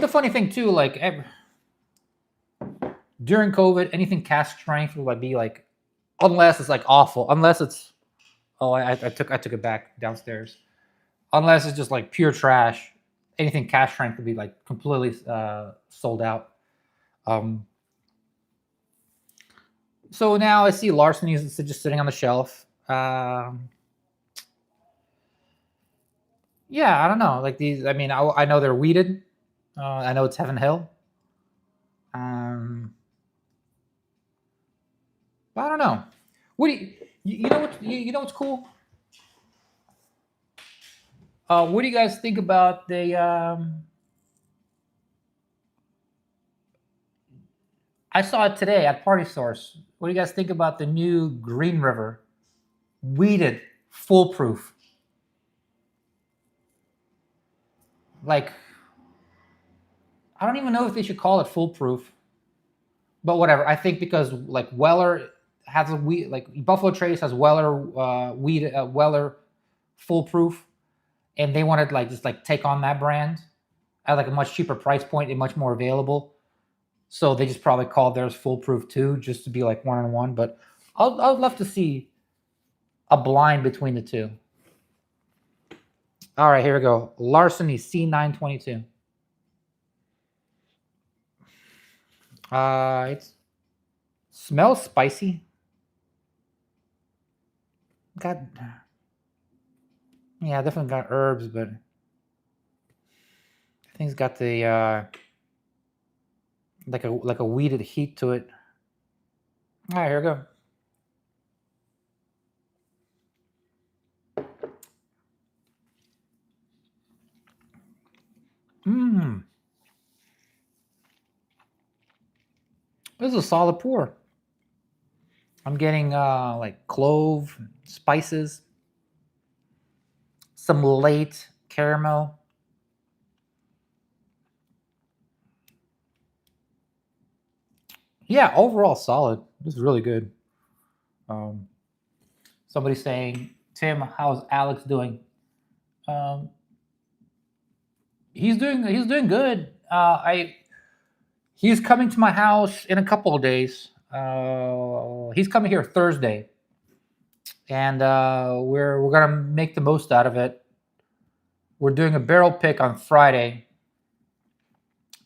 A: The funny thing too, like during COVID, anything cask strength would like be like, unless it's like awful, unless it's I took it back downstairs. Unless it's just like pure trash, anything cask strength would be like completely sold out. So now I see Larceny is just sitting on the shelf. Yeah, I don't know. Like these, I mean, I know they're weeded. I know it's Heaven Hill. But I don't know. What do you know? You know what's cool? What do you guys think about the? I saw it today at Party Source. What do you guys think about the new Green River, weeded, foolproof? Like, I don't even know if they should call it foolproof, but whatever. I think because like Weller has a weed, like Buffalo Trace has Weller Weller foolproof, and they wanted like just like take on that brand at like a much cheaper price point and much more available. So they just probably called theirs foolproof too, just to be like 1-on-1. But I'd love to see a blind between the two. All right, here we go. Larceny C922. It smells spicy. Got yeah, definitely got herbs, but I think it's got the like a weeded heat to it. All right, here we go. Mmm. This is a solid pour. I'm getting like clove, spices, some late caramel. Yeah, overall solid. This is really good. Um, Somebody's saying, Tim, how's Alex doing? Um, he's doing good. He's coming to my house in a couple of days. He's coming here Thursday, and we're gonna make the most out of it. We're doing a barrel pick on Friday,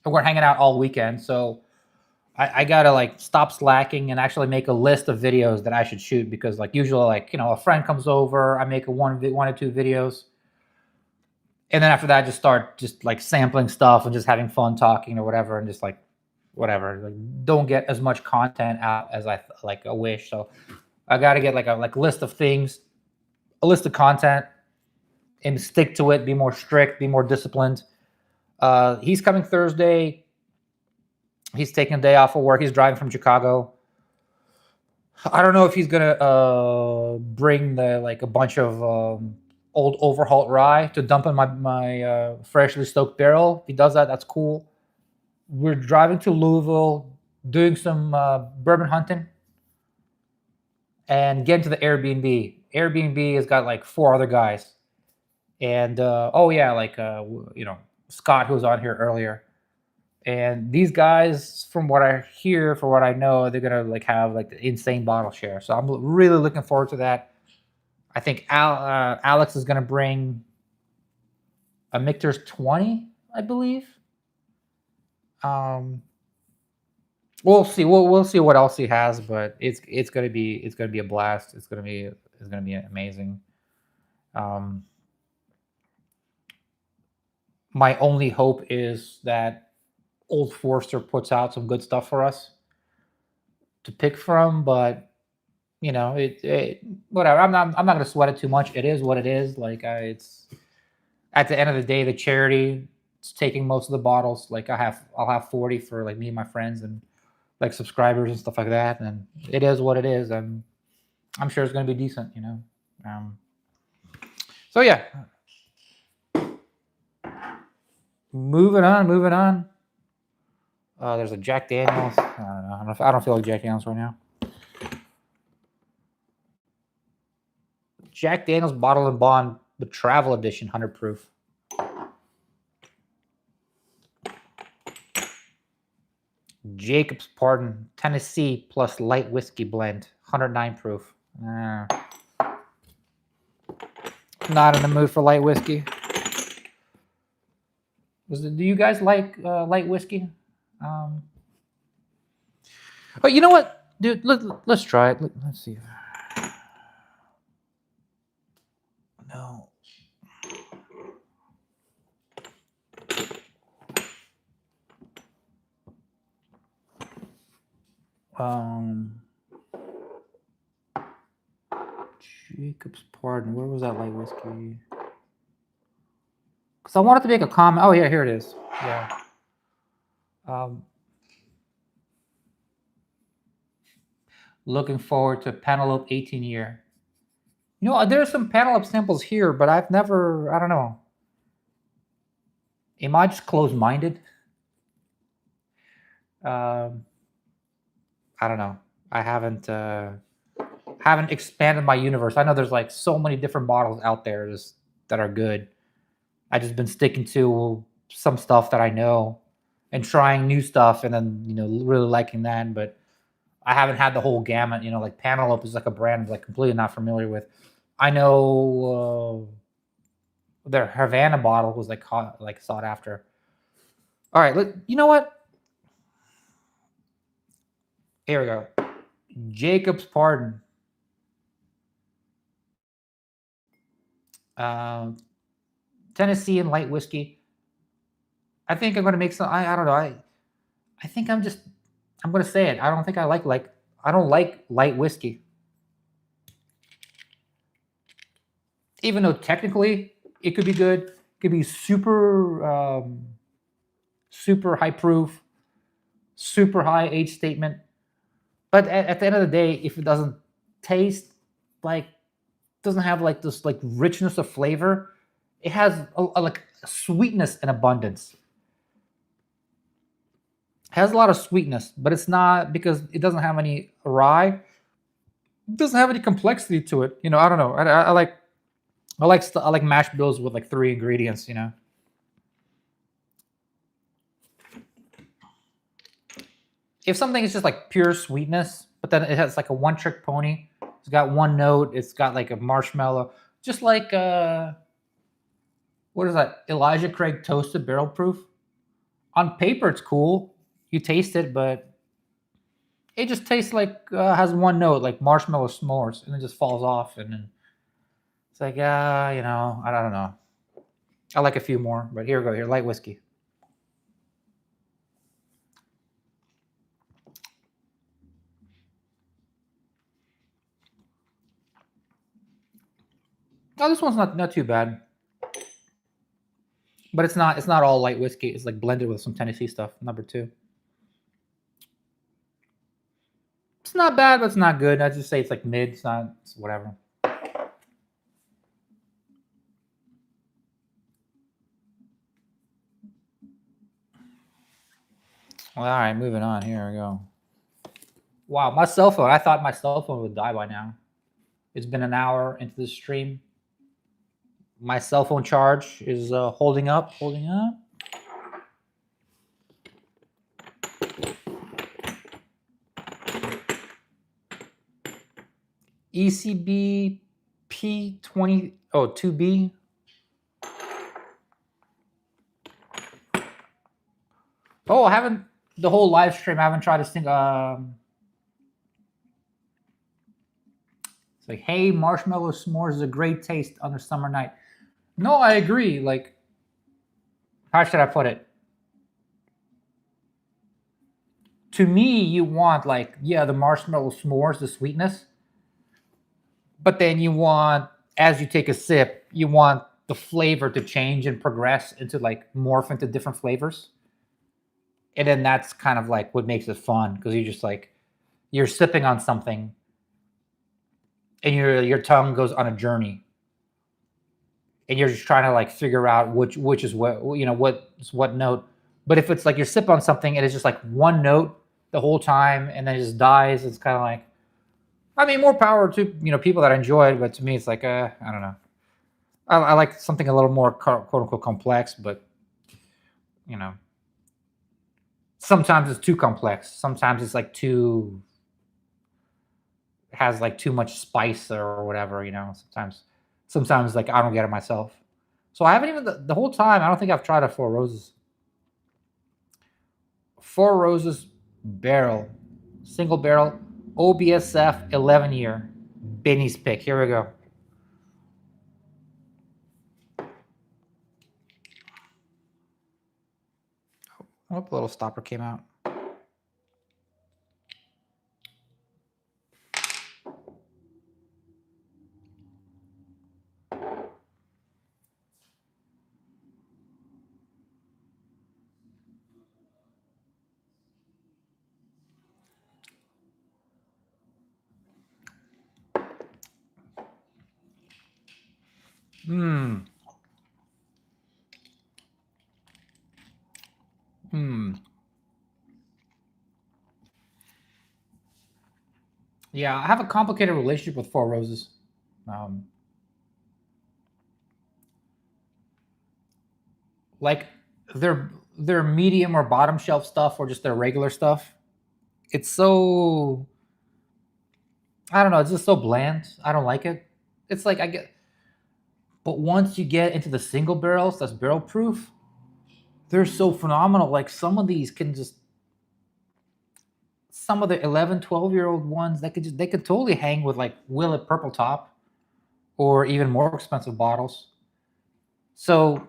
A: and we're hanging out all weekend. So I gotta like stop slacking and actually make a list of videos that I should shoot, because like usually, like, a friend comes over, I make one or two videos, and then after that I just start just like sampling stuff and just having fun talking or whatever, and just like whatever, like don't get as much content out as I wish. So I got to get like a list of things, a list of content, and stick to it. Be more strict, be more disciplined. He's coming Thursday. He's taking a day off of work. He's driving from Chicago. I don't know if he's gonna bring a bunch of old overhauled rye to dump in my freshly stoked barrel. If he does that, that's cool. We're driving to Louisville, doing some bourbon hunting, and getting to the Airbnb. Airbnb has got like 4 other guys, and Scott, who was on here earlier. And these guys, from what I hear, for what I know, they're gonna like have like the insane bottle share. So I'm really looking forward to that. I think Alex is gonna bring a Michter's 20, I believe. We'll see. We'll see what else he has, but it's gonna be a blast. It's gonna be amazing. My only hope is that Old Forester puts out some good stuff for us to pick from, but it whatever. I'm not gonna sweat it too much. It is what it is. Like it's at the end of the day, the charity is taking most of the bottles. Like I'll have 40 for like me and my friends and like subscribers and stuff like that. And it is what it is. And I'm sure it's gonna be decent. So yeah. Moving on. There's a Jack Daniels. I don't know. I don't feel like Jack Daniels right now. Jack Daniels Bottle and Bond, the Travel Edition, 100 proof. Jacob's Pardon, Tennessee plus light whiskey blend, 109 proof. Not in the mood for light whiskey. Do you guys like light whiskey? But you know what, dude? Let's try it. Let's see. No. Jacob's Pardon. Where was that light whiskey? Because I wanted to make a comment. Oh yeah, here it is. Yeah. Looking forward to Penelope 18-year. There's some Penelope samples here, but I've never. I don't know. Am I just closed-minded? I don't know. I haven't expanded my universe. I know there's like so many different bottles out there that are good. I just been sticking to some stuff that I know and trying new stuff, and then really liking that. But I haven't had the whole gamut. Like Penelope is like a brand I'm like completely not familiar with. I know their Havana bottle was like sought after. All right, you know what? Here we go. Jacob's Pardon. Tennessee and light whiskey. I think I'm going to make some. I don't know. I think I'm going to say it. I don't think I don't like light whiskey. Even though technically it could be good, it could be super high proof, super high age statement. But at the end of the day, if it doesn't taste like, doesn't have like this like richness of flavor, it has like sweetness and abundance. has a lot of sweetness, but it's not because it doesn't have any rye. It doesn't have any complexity to it. You know, I don't know. I like mash bills with like 3 ingredients. You know. If something is just like pure sweetness, but then it has like a one-trick pony. It's got one note. It's got like a marshmallow, just like what is that? Elijah Craig toasted barrel proof. On paper, it's cool. You taste it, but it just tastes like has one note, like marshmallow s'mores, and it just falls off, and then it's like you know, I don't know. I like a few more, but here we go. Here, light whiskey. Oh, this one's not too bad, but it's not all light whiskey. It's like blended with some Tennessee stuff. Number 2. It's not bad, but it's not good. I just say it's like mid. It's whatever. Well, all right, moving on. Here we go. Wow, my cell phone. I thought my cell phone would die by now. It's been an hour into the stream. My cell phone charge is holding up. ECB P20 2B. Oh, I haven't the whole live stream. I haven't tried to sing. It's like, hey, marshmallow s'mores is a great taste on a summer night. No, I agree. Like, how should I put it? To me, you want like, yeah, the marshmallow s'mores, the sweetness. But then you want, as you take a sip, you want the flavor to change and progress into like morph into different flavors. And then that's kind of like what makes it fun, because you're just like, you're sipping on something and your tongue goes on a journey. And you're just trying to like figure out which is what, you know, what's what note. But if it's like you sip on something and it's just like one note the whole time and then it just dies, it's kind of like, I mean, more power to, you know, people that enjoy it, but to me it's like I don't know. I like something a little more quote unquote complex, but you know, sometimes it's too complex. Sometimes it's like too has like too much spice or whatever, you know. Sometimes like I don't get it myself. So I haven't even the whole time. I don't think I've tried a Four Roses. Four Roses barrel, single barrel, OBSF 11-year, Benny's pick. Here we go. Oh, a little stopper came out. Yeah, I have a complicated relationship with Four Roses. Like their medium or bottom shelf stuff, or just their regular stuff. It's so, I don't know. It's just so bland. I don't like it. It's like I get, but once you get into the single barrels, that's barrel proof. They're so phenomenal. Like some of these can just, some of the 11, 12-year-old ones that they could totally hang with like Willet Purple Top or even more expensive bottles. So,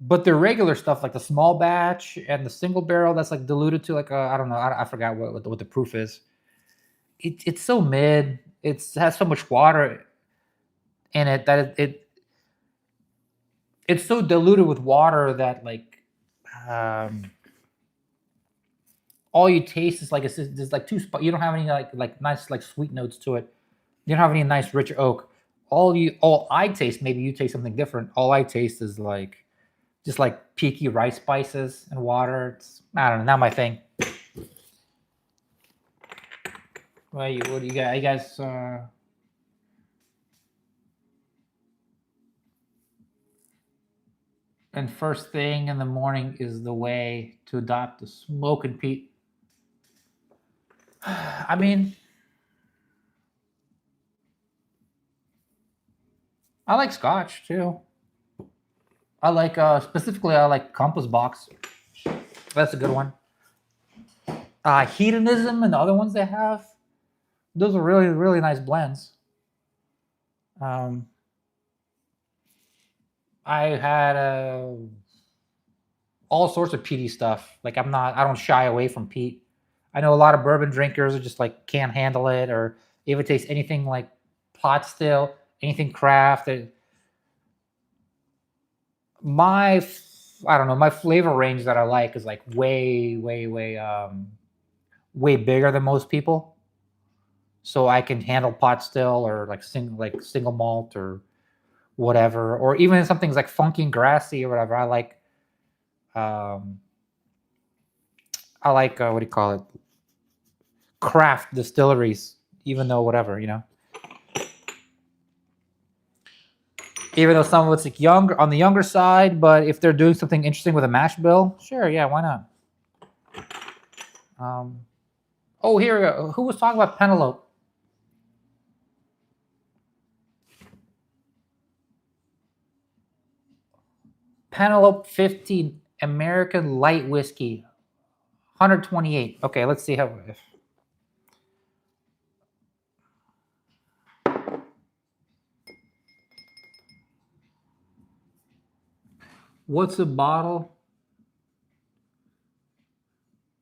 A: but the regular stuff, like the small batch and the single barrel, that's like diluted to like I don't know, I forgot what the proof is. It's so mid. It has so much water in it that it's so diluted with water that like all you taste is like there's like you don't have any like nice like sweet notes to it. You don't have any nice rich oak. All I taste, maybe you taste something different. All I taste is like just like peaky rice spices and water. It's, I don't know, not my thing. What do you got? You guys, and first thing in the morning is the way to adopt the smoking Pete. I mean, I like scotch too. I like specifically I like Compass Box. That's a good one. Hedonism and the other ones they have, those are really really nice blends. Um, I had all sorts of peaty stuff. Like I don't shy away from peat. I know a lot of bourbon drinkers are just like can't handle it, or if it tastes anything like pot still, anything craft. My I don't know, my flavor range that I like is like way bigger than most people. So I can handle pot still or like single malt or whatever, or even something's like funky and grassy or whatever. Um I like what do you call it? Craft distilleries, even though whatever, you know. Even though some of it's like younger on the younger side, but if they're doing something interesting with a mash bill, sure, yeah, why not? Oh, here we go. Who was talking about Penelope? Penelope 15 American Light Whiskey, 128. Okay, let's see how. What's a bottle?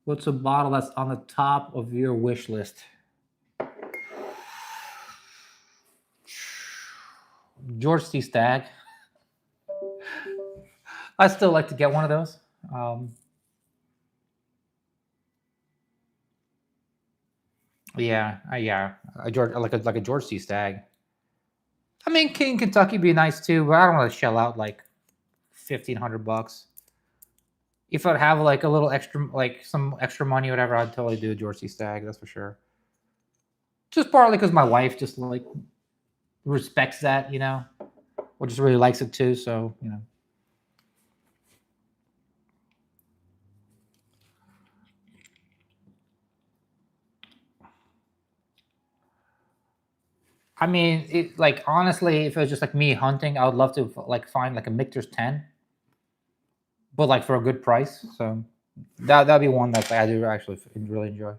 A: What's a bottle that's on the top of your wish list? George C. Stagg. I still like to get one of those. Yeah, like a George C. Stagg. I mean, King Kentucky be nice too, but I don't want to shell out like $1,500. If I'd have like a little extra, like some extra money, whatever, I'd totally do a George C. Stagg. That's for sure. Just partly because my wife just like respects that, you know, or just really likes it too. So you know. I mean, like honestly, if it was just like me hunting, I would love to like find like a Michter's 10, but like for a good price. So that'd be one that I do actually really enjoy.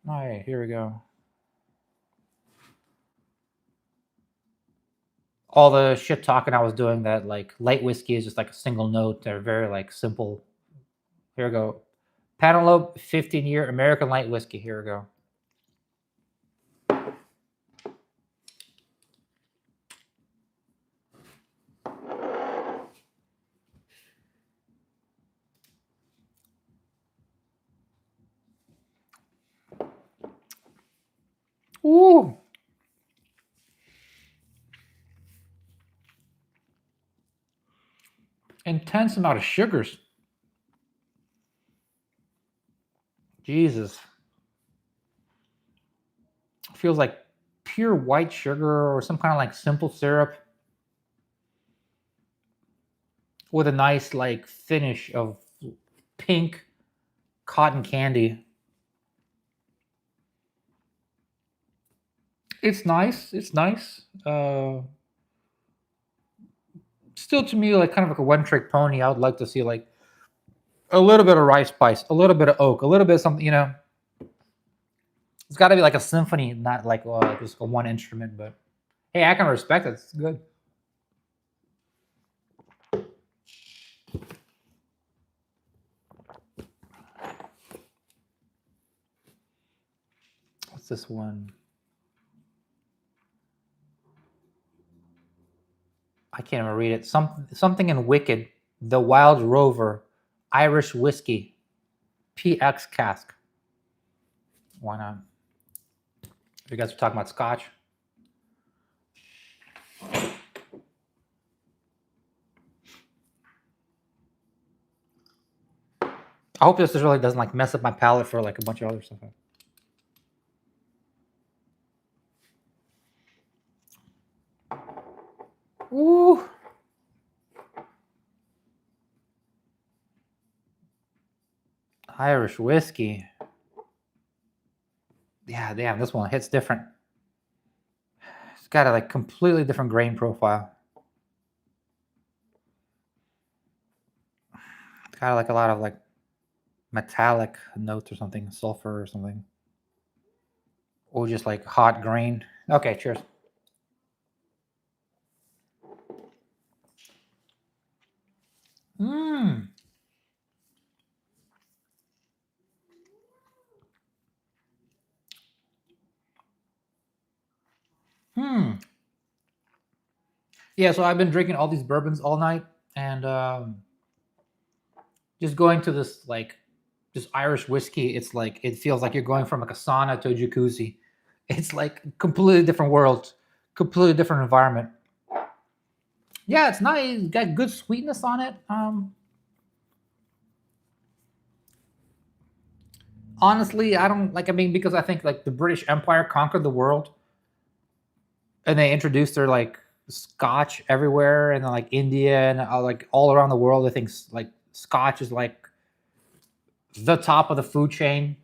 A: All right, here we go. All the shit talking I was doing that like light whiskey is just like a single note. They're very like simple. Here we go. Penelope 15-year American light whiskey. Here we go. Ooh. Intense amount of sugars. Jesus. Feels like pure white sugar or some kind of like simple syrup with a nice like finish of pink cotton candy. It's nice. It's nice. Still to me like kind of like a one trick pony. I would like to see like a little bit of rice spice, a little bit of oak, a little bit of something, you know. It's got to be like a symphony, not like just a one instrument. But hey, I can respect it. It's good. What's this one? I can't even read it. Something in Wicked, the Wild Rover, Irish whiskey, PX cask. Why not? You guys are talking about scotch. I hope this really doesn't like mess up my palate for like a bunch of other stuff. Ooh. Irish whiskey. Yeah, damn, this one hits different. It's got a like completely different grain profile. It's got like a lot of like metallic notes or something, sulfur or something. Or just like hot grain. Okay, cheers. Mmm. Hmm. Yeah, so I've been drinking all these bourbons all night, and just going to this like this Irish whiskey. It's like it feels like you're going from like a sauna to a jacuzzi. It's like completely different world, completely different environment. Yeah, it's nice. It's got good sweetness on it. Honestly, I don't like. I mean, because I think like the British Empire conquered the world, and they introduced their like scotch everywhere, and then like India and like all around the world. I think like scotch is like the top of the food chain.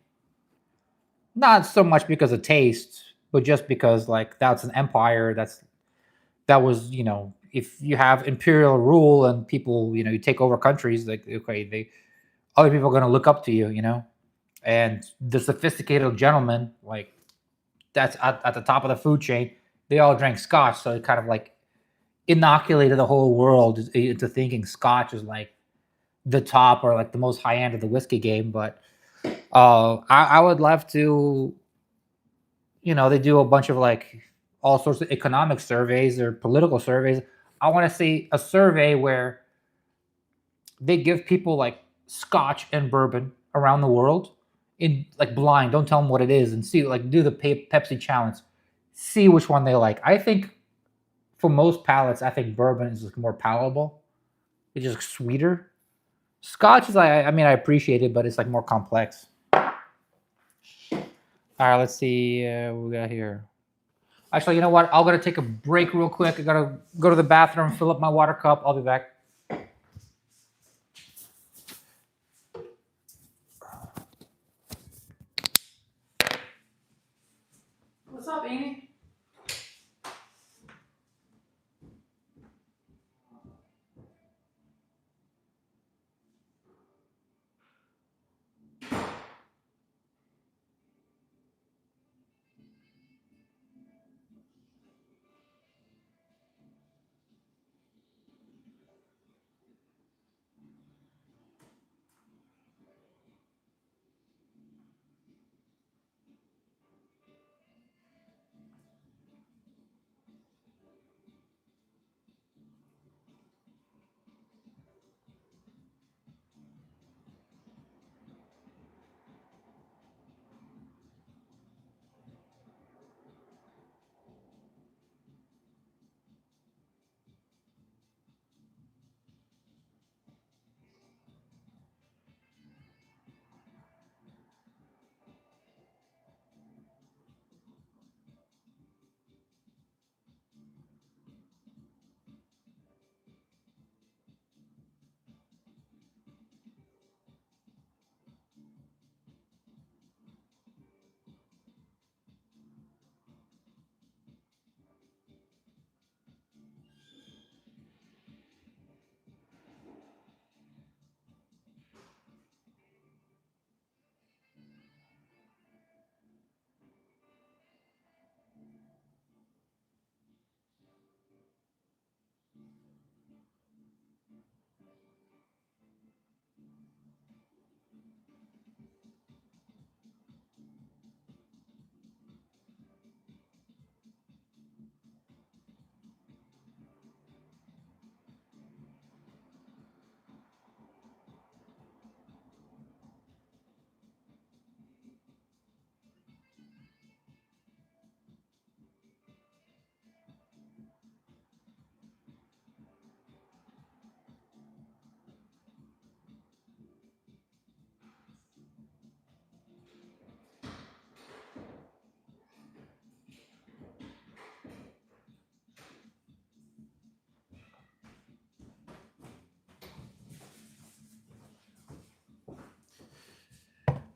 A: Not so much because of taste, but just because like that's an empire. That was if you have imperial rule and people you take over countries, like okay, they other people are going to look up to you. And the sophisticated gentlemen, like that's at the top of the food chain, they all drank scotch, so it kind of like inoculated the whole world into thinking scotch is like the top or like the most high end of the whiskey game. But I would love to, they do a bunch of like all sorts of economic surveys or political surveys. I want to see a survey where they give people like scotch and bourbon around the world in like blind, don't tell them what it is, and see like do the Pepsi challenge, see which one they like. I think for most palates, I think bourbon is like more palatable. It's just sweeter. Scotch is I mean I appreciate it, but it's like more complex. All right, let's see what we got here. Actually, you know what? I'm gonna take a break real quick. I gotta go to the bathroom, fill up my water cup. I'll be back. What's up, Amy?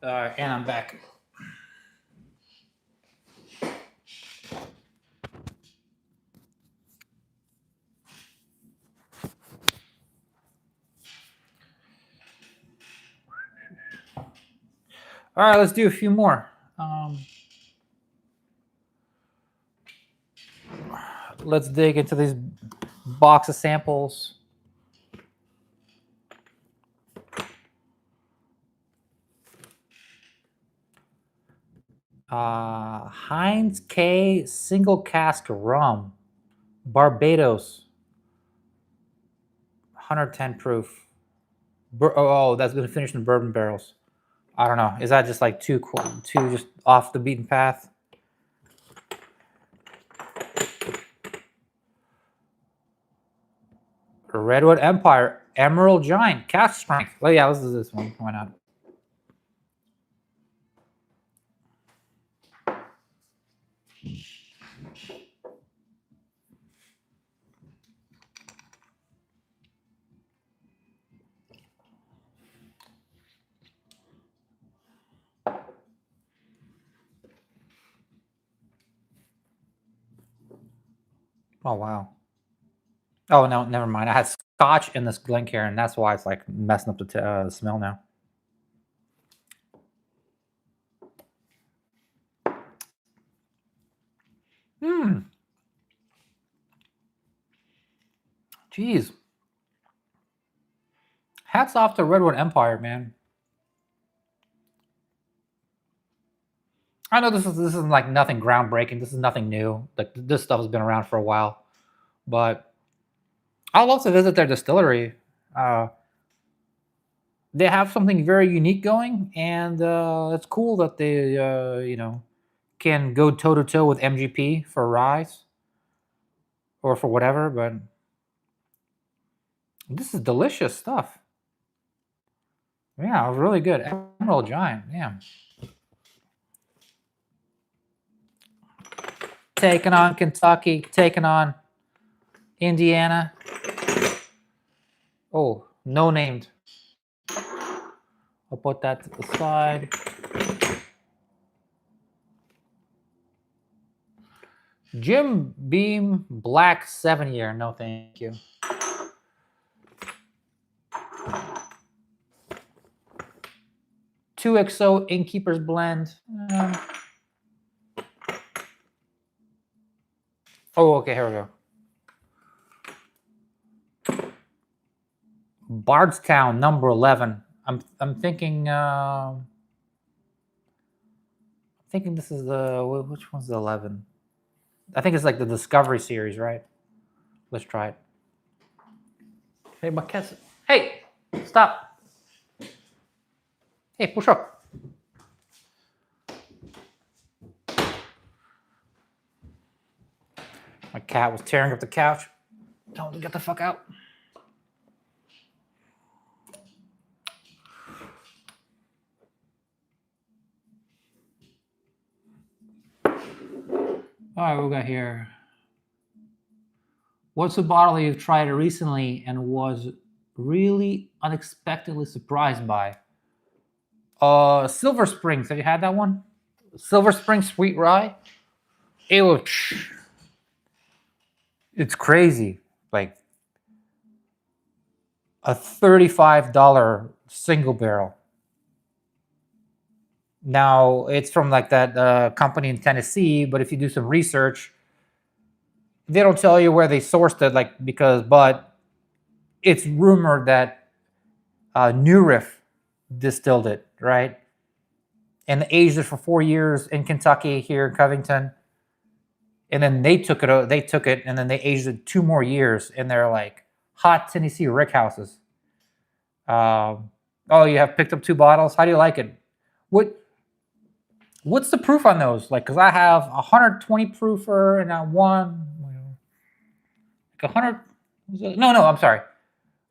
A: And I'm back. All right, let's do a few more. Let's dig into these box of samples. Heinz K single cask rum, Barbados, 110 proof. Oh, that's been finished in bourbon barrels. I don't know. Is that just like too just off the beaten path? Redwood Empire, Emerald Giant, cask strength. Oh yeah, let's do this one. Why not? Oh wow. Oh no, never mind. I had scotch in this Glencairn, and that's why it's like messing up the smell now. Jeez. Hats off to Redwood Empire, man. I know this is like nothing groundbreaking. This is nothing new. Like this stuff has been around for a while, but I'd love to visit their distillery. They have something very unique going, and it's cool that they can go toe to toe with MGP for ryes or for whatever. But this is delicious stuff. Yeah, really good. Emerald Giant. Yeah. Taking on Kentucky, taking on Indiana. Oh, no named. I'll put that to the side. Jim Beam Black 7-year. No, thank you. Two XO Innkeeper's Blend. Oh, okay, here we go. Bardstown, number 11. I'm thinking this is the which one's the 11? I think it's like the Discovery series, right? Let's try it. Hey, my cat's. Hey, stop. Hey, push up. My cat was tearing up the couch. Tell him to get the fuck out. All right, we got here. What's a bottle you've tried recently and was really unexpectedly surprised by? Silver Springs. Have you had that one? Silver Springs Sweet Rye. It's crazy. Like a $35 single barrel. Now it's from like that company in Tennessee, but if you do some research, they don't tell you where they sourced it, like but it's rumored that New Riff distilled it, right? And they aged it for 4 years in Kentucky here in Covington, and then they took it, and then they aged it 2 more years, and they're like hot Tennessee rick houses. Oh, you have picked up 2 bottles. How do you like it? What's the proof on those? Like, because I have 120 proofer and I one, like 100. No, I'm sorry.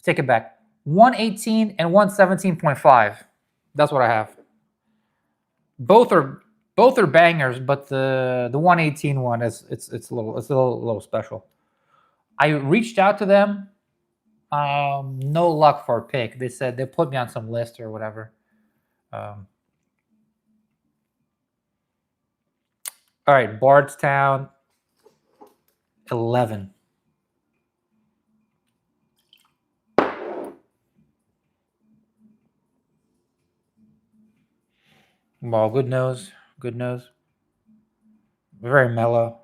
A: Take it back. 118 and 117.5. That's what I have. Both are bangers, but the 118 one is it's a little special. I reached out to them. No luck for a pick. They said they put me on some list or whatever. All right, Bardstown 11. Well, good nose, good nose. Very mellow.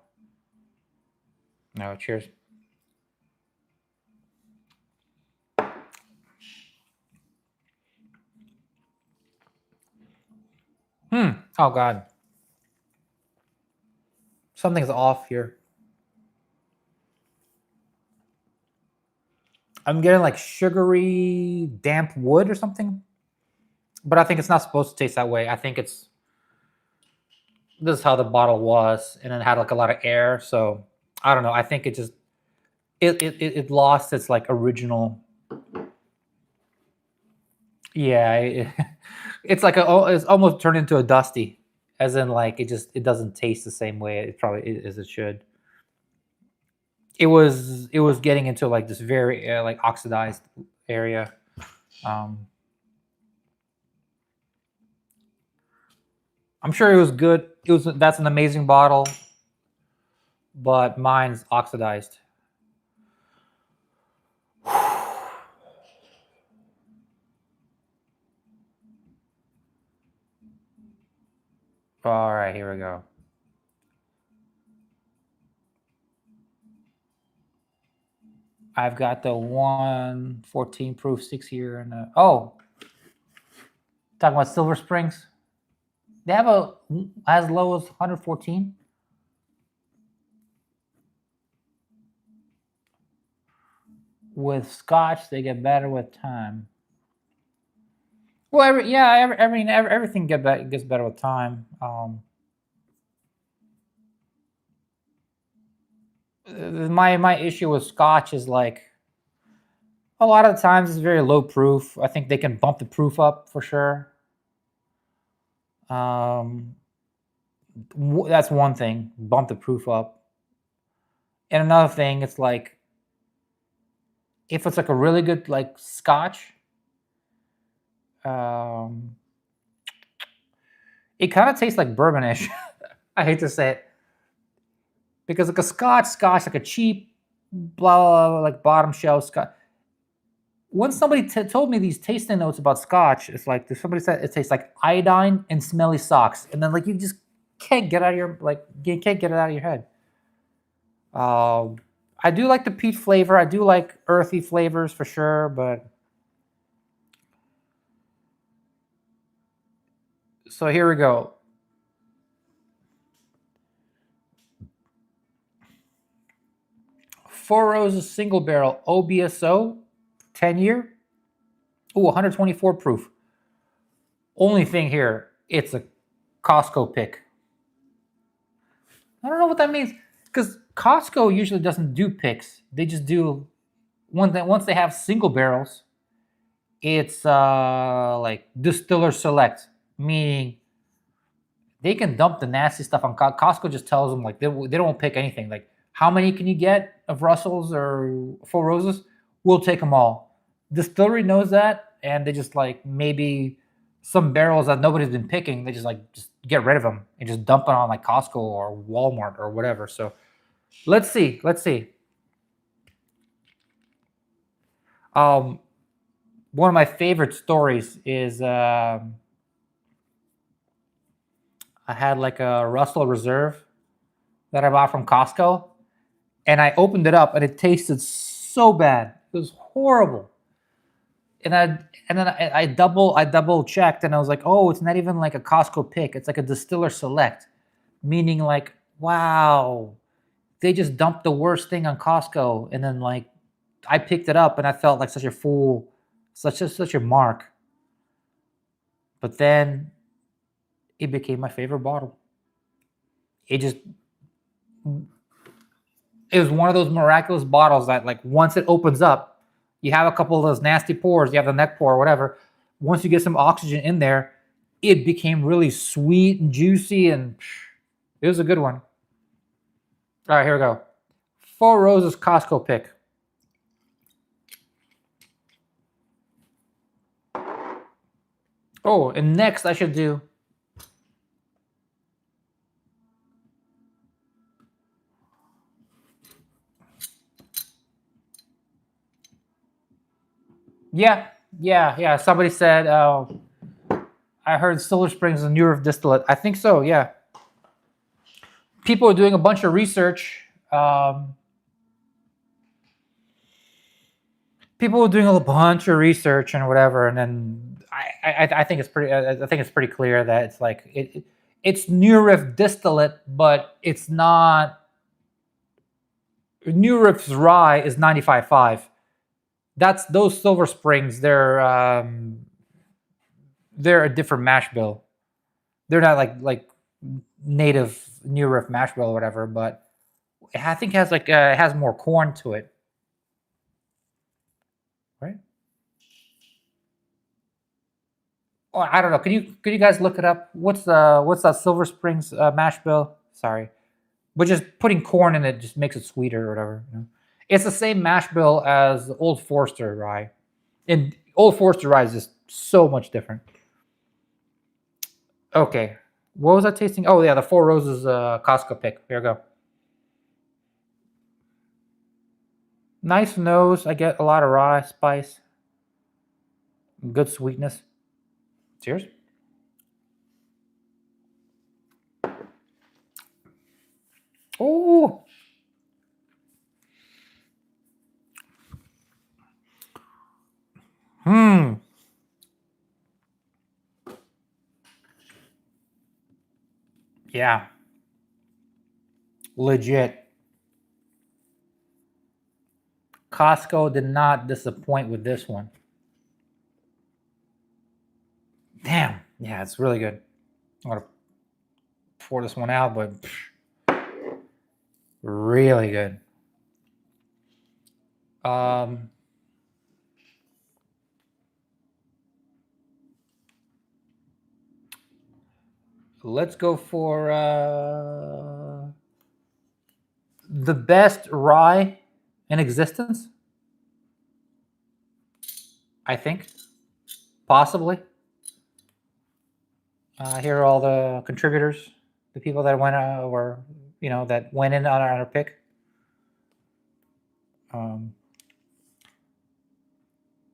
A: No, cheers. Oh God. Something's off here. I'm getting like sugary, damp wood or something. But I think it's not supposed to taste that way. I think it's this is how the bottle was, and it had like a lot of air. So I don't know. I think it just it lost its like original. Yeah, it's like it's almost turned into a dusty, as in like it doesn't taste the same way it probably as it should. It was getting into like this very like oxidized area. Um, I'm sure it was good. That's an amazing bottle, but mine's oxidized. All right, here we go. I've got the 114 proof 6 year and talking about Silver Springs. They have a as low as 114. With Scotch, they get better with time. Well, everything gets better with time. My issue with Scotch is like a lot of the times it's very low proof. I think they can bump the proof up for sure. That's one thing. Bump the proof up. And another thing, it's like if it's like a really good like Scotch, it kind of tastes like bourbonish. I hate to say it, because like a Scotch, like a cheap, blah, blah, blah like bottom shelf Scotch. When somebody told me these tasting notes about Scotch, it's like somebody said it tastes like iodine and smelly socks, and then like you just can't get out of your you can't get it out of your head. I do like the peat flavor. I do like earthy flavors for sure, but so here we go. Four Roses single barrel OBSO, 10 year. Ooh, 124 proof. Only thing here, it's a Costco pick. I don't know what that means, because Costco usually doesn't do picks. They just do once they have single barrels, it's like distiller select, meaning they can dump the nasty stuff on Costco. Just tells them like they don't pick anything. Like how many can you get of Russells or Four Roses? We'll take them all. Distillery knows that, and they just like maybe some barrels that nobody's been picking. They just get rid of them and just dump it on like Costco or Walmart or whatever. So let's see. One of my favorite stories is I had like a Russell Reserve that I bought from Costco, and I opened it up and it tasted so bad. It was horrible. And then I double checked and I was like, oh, it's not even like a Costco pick. It's like a distiller select, meaning like, wow, they just dumped the worst thing on Costco. And then like I picked it up and I felt like such a fool, such a mark. But then it became my favorite bottle. It was one of those miraculous bottles that like once it opens up, you have a couple of those nasty pores, you have the neck pour or whatever. Once you get some oxygen in there, it became really sweet and juicy, and it was a good one. All right, here we go. Four Roses Costco pick. Oh, and next I should do Yeah. Somebody said, I heard Silver Springs is a newer distillate. I think so, yeah. People are doing a bunch of research. People are doing a bunch of research and whatever, and then I think it's pretty. I think it's pretty clear that it's like it's New Riff distillate, but it's not. New Riff's rye is 95.5. That's those Silver Springs. They're a different mash bill. They're not like native New Riff mash bill or whatever, but I think it has like it has more corn to it, right? Oh, I don't know. Could you guys look it up? What's that Silver Springs mash bill? Sorry, but just putting corn in it just makes it sweeter or whatever. You know? It's the same mash bill as the Old Forester rye, and Old Forester rye is just so much different. Okay, what was I tasting? Oh yeah, the Four Roses Costco pick. Here we go. Nice nose. I get a lot of rye spice. Good sweetness. Cheers. Oh. Hmm. Yeah. Legit. Costco did not disappoint with this one. Damn. Yeah, it's really good. I'm gonna pour this one out, but really good. Um, let's go for the best rye in existence. I think, possibly. Here are all the contributors, the people that went or that went in on our pick. Um,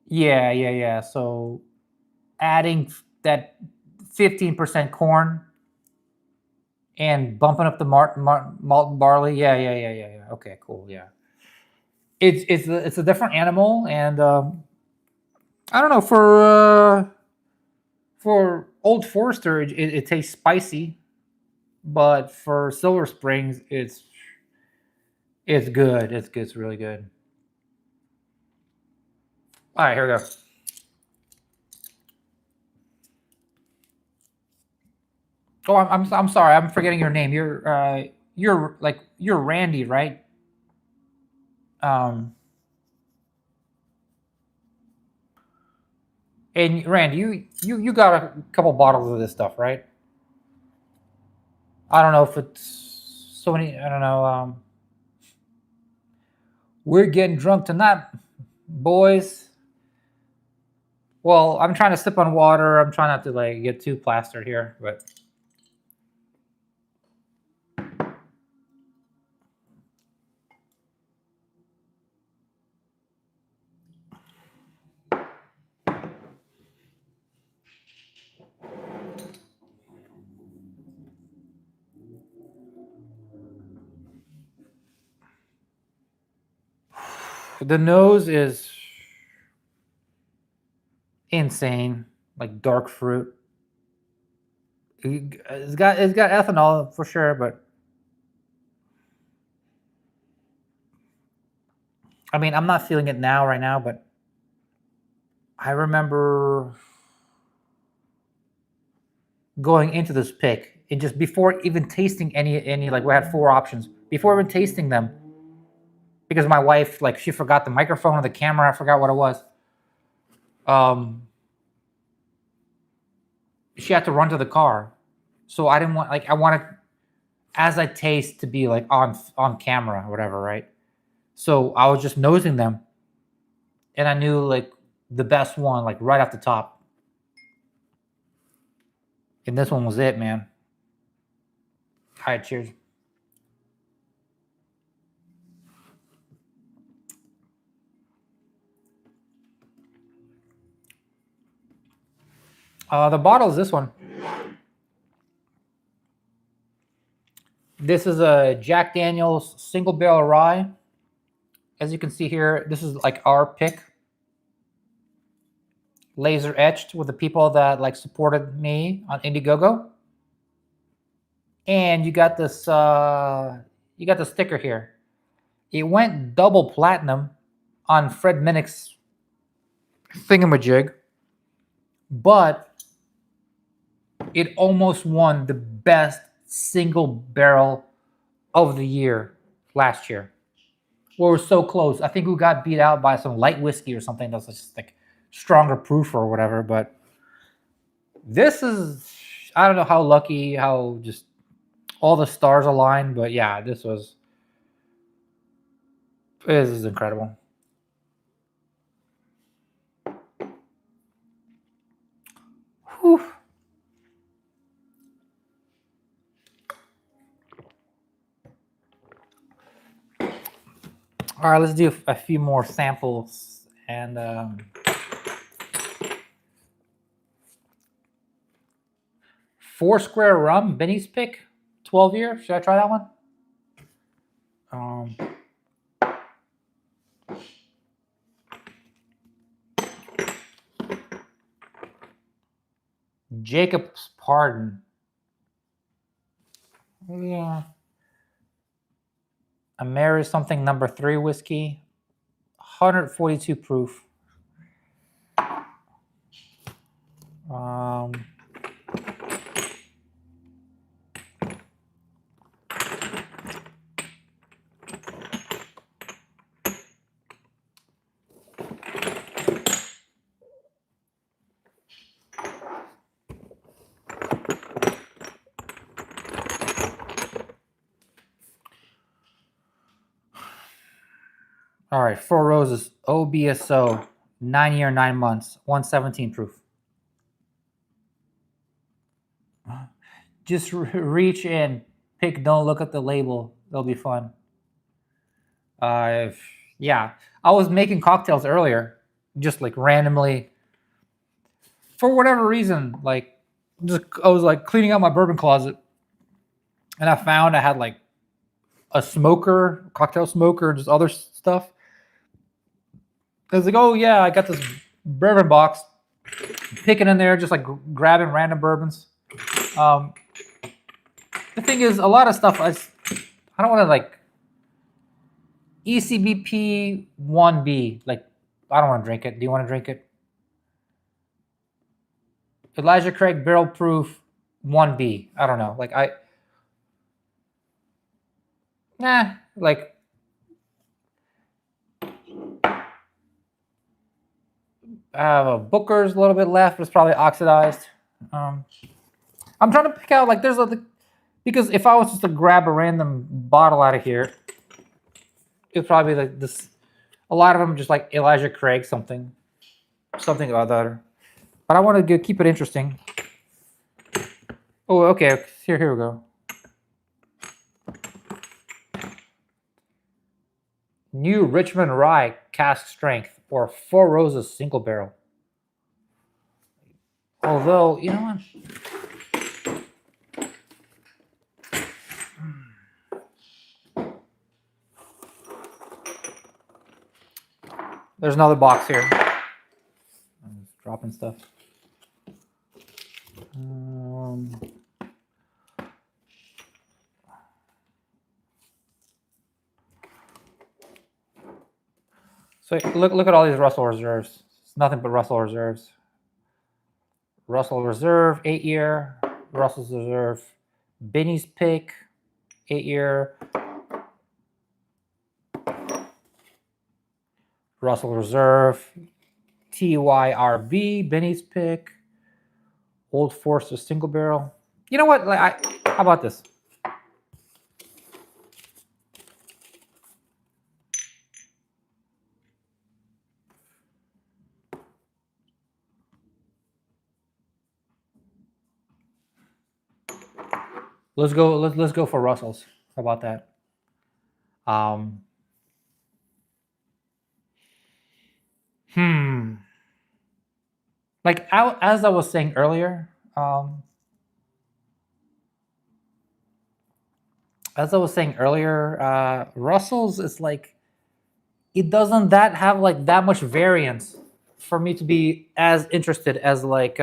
A: yeah. So adding that 15% corn and bumping up the malt and barley. Yeah. Okay, cool. Yeah, it's a different animal, and I don't know for Old Forester it tastes spicy, but for Silver Springs it's good. It's good. It's really good. All right, here we go. Oh, I'm sorry. I'm forgetting your name. You're Randy, right? Um, and Randy, you got a couple bottles of this stuff, right? I don't know if it's so many. I don't know. We're getting drunk tonight, boys. Well, I'm trying to sip on water. I'm trying not to like get too plastered here, but the nose is insane. Like dark fruit. It's got ethanol for sure, but I mean I'm not feeling it now right now, but I remember going into this pick and just before even tasting any like we had four options before even tasting them because my wife like she forgot the microphone or the camera. I forgot what it was. Um, she had to run to the car, so I didn't want like I wanted as I taste to be like on camera or whatever, right? So I was just nosing them, and I knew like the best one like right off the top, and this one was it, man. All right, cheers. The bottle is this one. This is a Jack Daniel's single barrel rye. As you can see here, this is like our pick. Laser etched with the people that like supported me on Indiegogo. And you got this, you got the sticker here. It went double platinum on Fred Minnick's thingamajig, but it almost won the best single barrel of the year last year. We were so close. I think we got beat out by some light whiskey or something that's just like stronger proof or whatever. But this is, I don't know how lucky, how just all the stars aligned. But yeah, this is incredible. Whew. All right, let's do a few more samples. And Foursquare Rum, Benny's pick, 12 year. Should I try that one? Jacob's Pardon. Yeah. Ameris something number 3 whiskey, 142 proof. All right, Four Roses OBSO, 9 year, 9 months, 117 proof. Just reach in, pick, don't look at the label. It'll be fun. Yeah, I was making cocktails earlier, just like randomly. For whatever reason, like I was like cleaning out my bourbon closet, and I found I had like a smoker, cocktail smoker, and just other stuff. I was like, oh yeah, I got this bourbon box, picking in there, just like grabbing random bourbons. The thing is, a lot of stuff I don't want to like ECBP 1B. Like, I don't want to drink it. Do you want to drink it? Elijah Craig Barrel Proof 1B. I don't know. Like like I have a Booker's a little bit left, but it's probably oxidized. I'm trying to pick out like there's because if I was just to grab a random bottle out of here, it'd probably be like this. A lot of them just like Elijah Craig something other. But I want to keep it interesting. Oh, okay. Here we go. New Richmond Rye Cask Strength or Four Roses Single Barrel. Although, you know what? There's another box here. I'm just dropping stuff. So look at all these Russell Reserves. It's nothing but Russell Reserves. Russell Reserve 8 year. Russell Reserve Benny's Pick 8 year. Russell Reserve TYRB Benny's Pick. Old Forester Single Barrel. You know what? Like, how about this? Let's go for Russells. How about that? Like as I was saying earlier, Russell's is like, it doesn't that have like that much variance for me to be as interested as like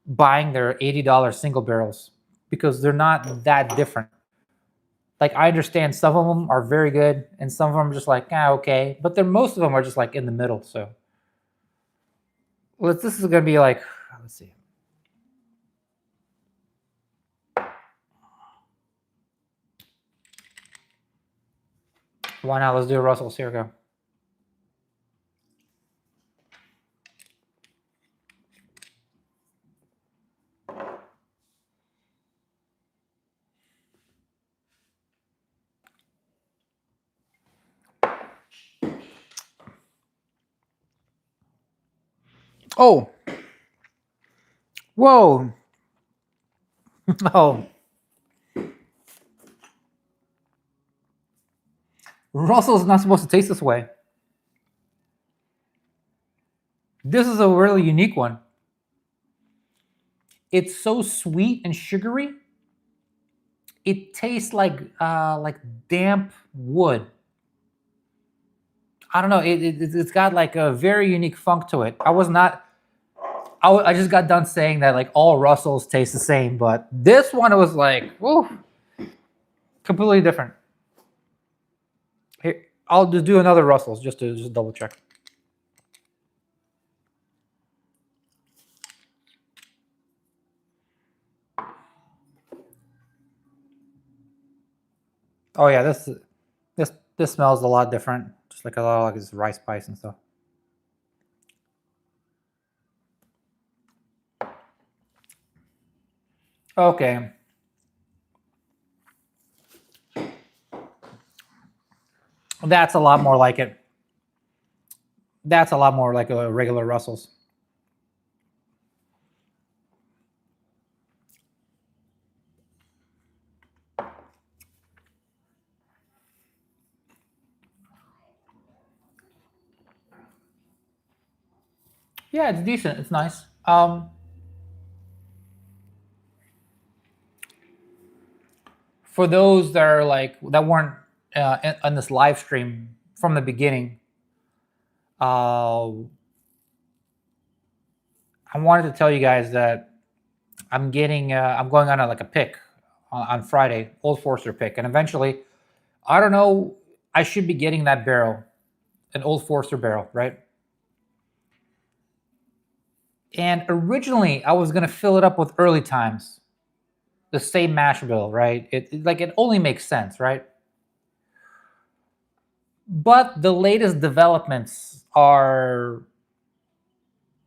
A: buying their $80 single barrels, because they're not that different. Like, I understand some of them are very good and some of them are just like, okay, but most of them are just like in the middle. So this is gonna be like, let's see. Why not? Let's do a Russell's. Here we go. Oh, whoa. Oh, Russell's not supposed to taste this way. This is a really unique one. It's so sweet and sugary. It tastes like damp wood. I don't know. It's got like a very unique funk to it. I just got done saying that like all Russells taste the same, but this one was like, whoa, completely different. Here, I'll just do another Russells just to double check. Oh yeah, this smells a lot different. Just like a lot of like this rice spice and stuff. Okay. That's a lot more like it. That's a lot more like a regular Russell's. Yeah, it's decent. It's nice. For those that are like that weren't on this live stream from the beginning, I wanted to tell you guys that I'm going on like a pick on Friday, Old Forester pick, and eventually, I don't know, I should be getting that barrel, an Old Forester barrel, right? And originally, I was gonna fill it up with early times, the same mash bill, right? It only makes sense, right? But the latest developments are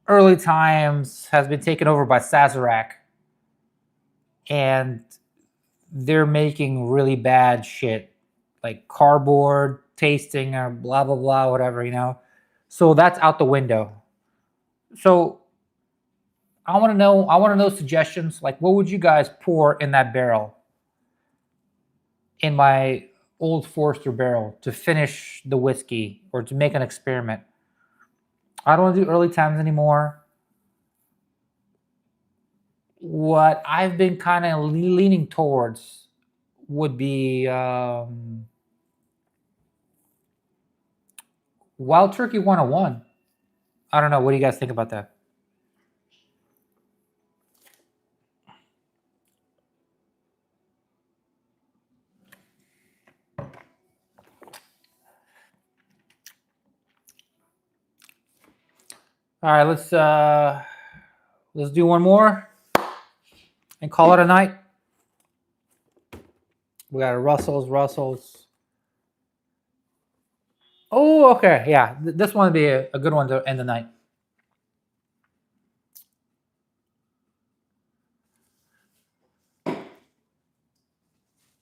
A: early times has been taken over by Sazerac, and they're making really bad shit, like cardboard tasting or blah blah blah, whatever, you know. So that's out the window. So I want to know suggestions. Like, what would you guys pour in that barrel, in my Old Forester barrel, to finish the whiskey or to make an experiment? I don't want to do early times anymore. What I've been kind of leaning towards would be Wild Turkey 101. I don't know. What do you guys think about that? All right, let's do one more and call it a night. We got a Russell's. Oh, okay, yeah. This one would be a good one to end the night.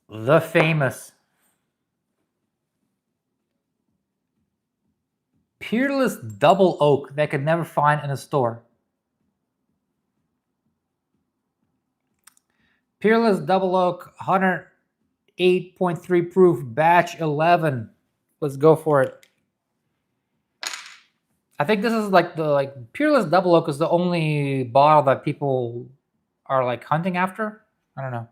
A: The famous Peerless Double Oak that I could never find in a store. Peerless Double Oak, 108.3 proof, batch 11. Let's go for it. I think this is like the Peerless Double Oak is the only bottle that people are like hunting after. I don't know.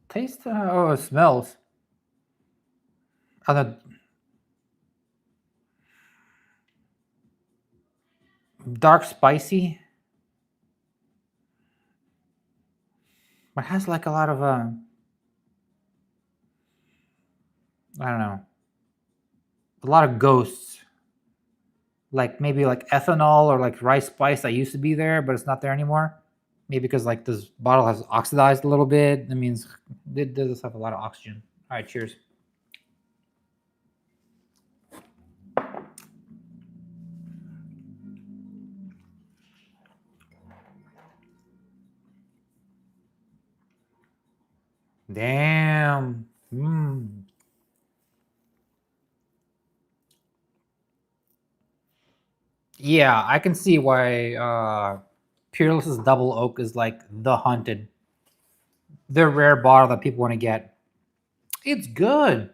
A: Taste. Oh, it smells. The dark spicy. But it has like a lot of I don't know, a lot of ghosts. Like maybe like ethanol or like rice spice that used to be there, but it's not there anymore. Maybe because like this bottle has oxidized a little bit. That means it does have a lot of oxygen. All right, cheers. Damn. Yeah, I can see why Peerless's Double Oak is like the hunted, the rare bottle that people want to get. It's good.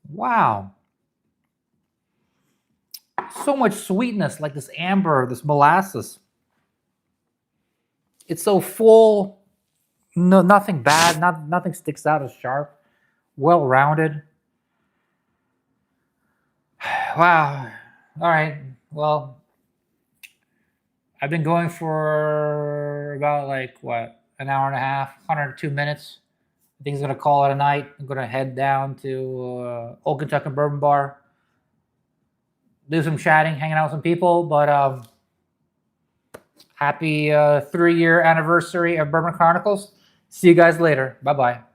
A: Wow. So much sweetness, like this amber, this molasses. It's so full. No, nothing bad. Nothing sticks out as sharp. Well rounded. Wow. All right. Well, I've been going for about like what, an hour and a half, 102 minutes. I think he's gonna call it a night. I'm gonna head down to Old Kentucky Bourbon Bar, do some chatting, hanging out with some people. But happy 3-year anniversary of Bourbon Chronicles. See you guys later. Bye bye.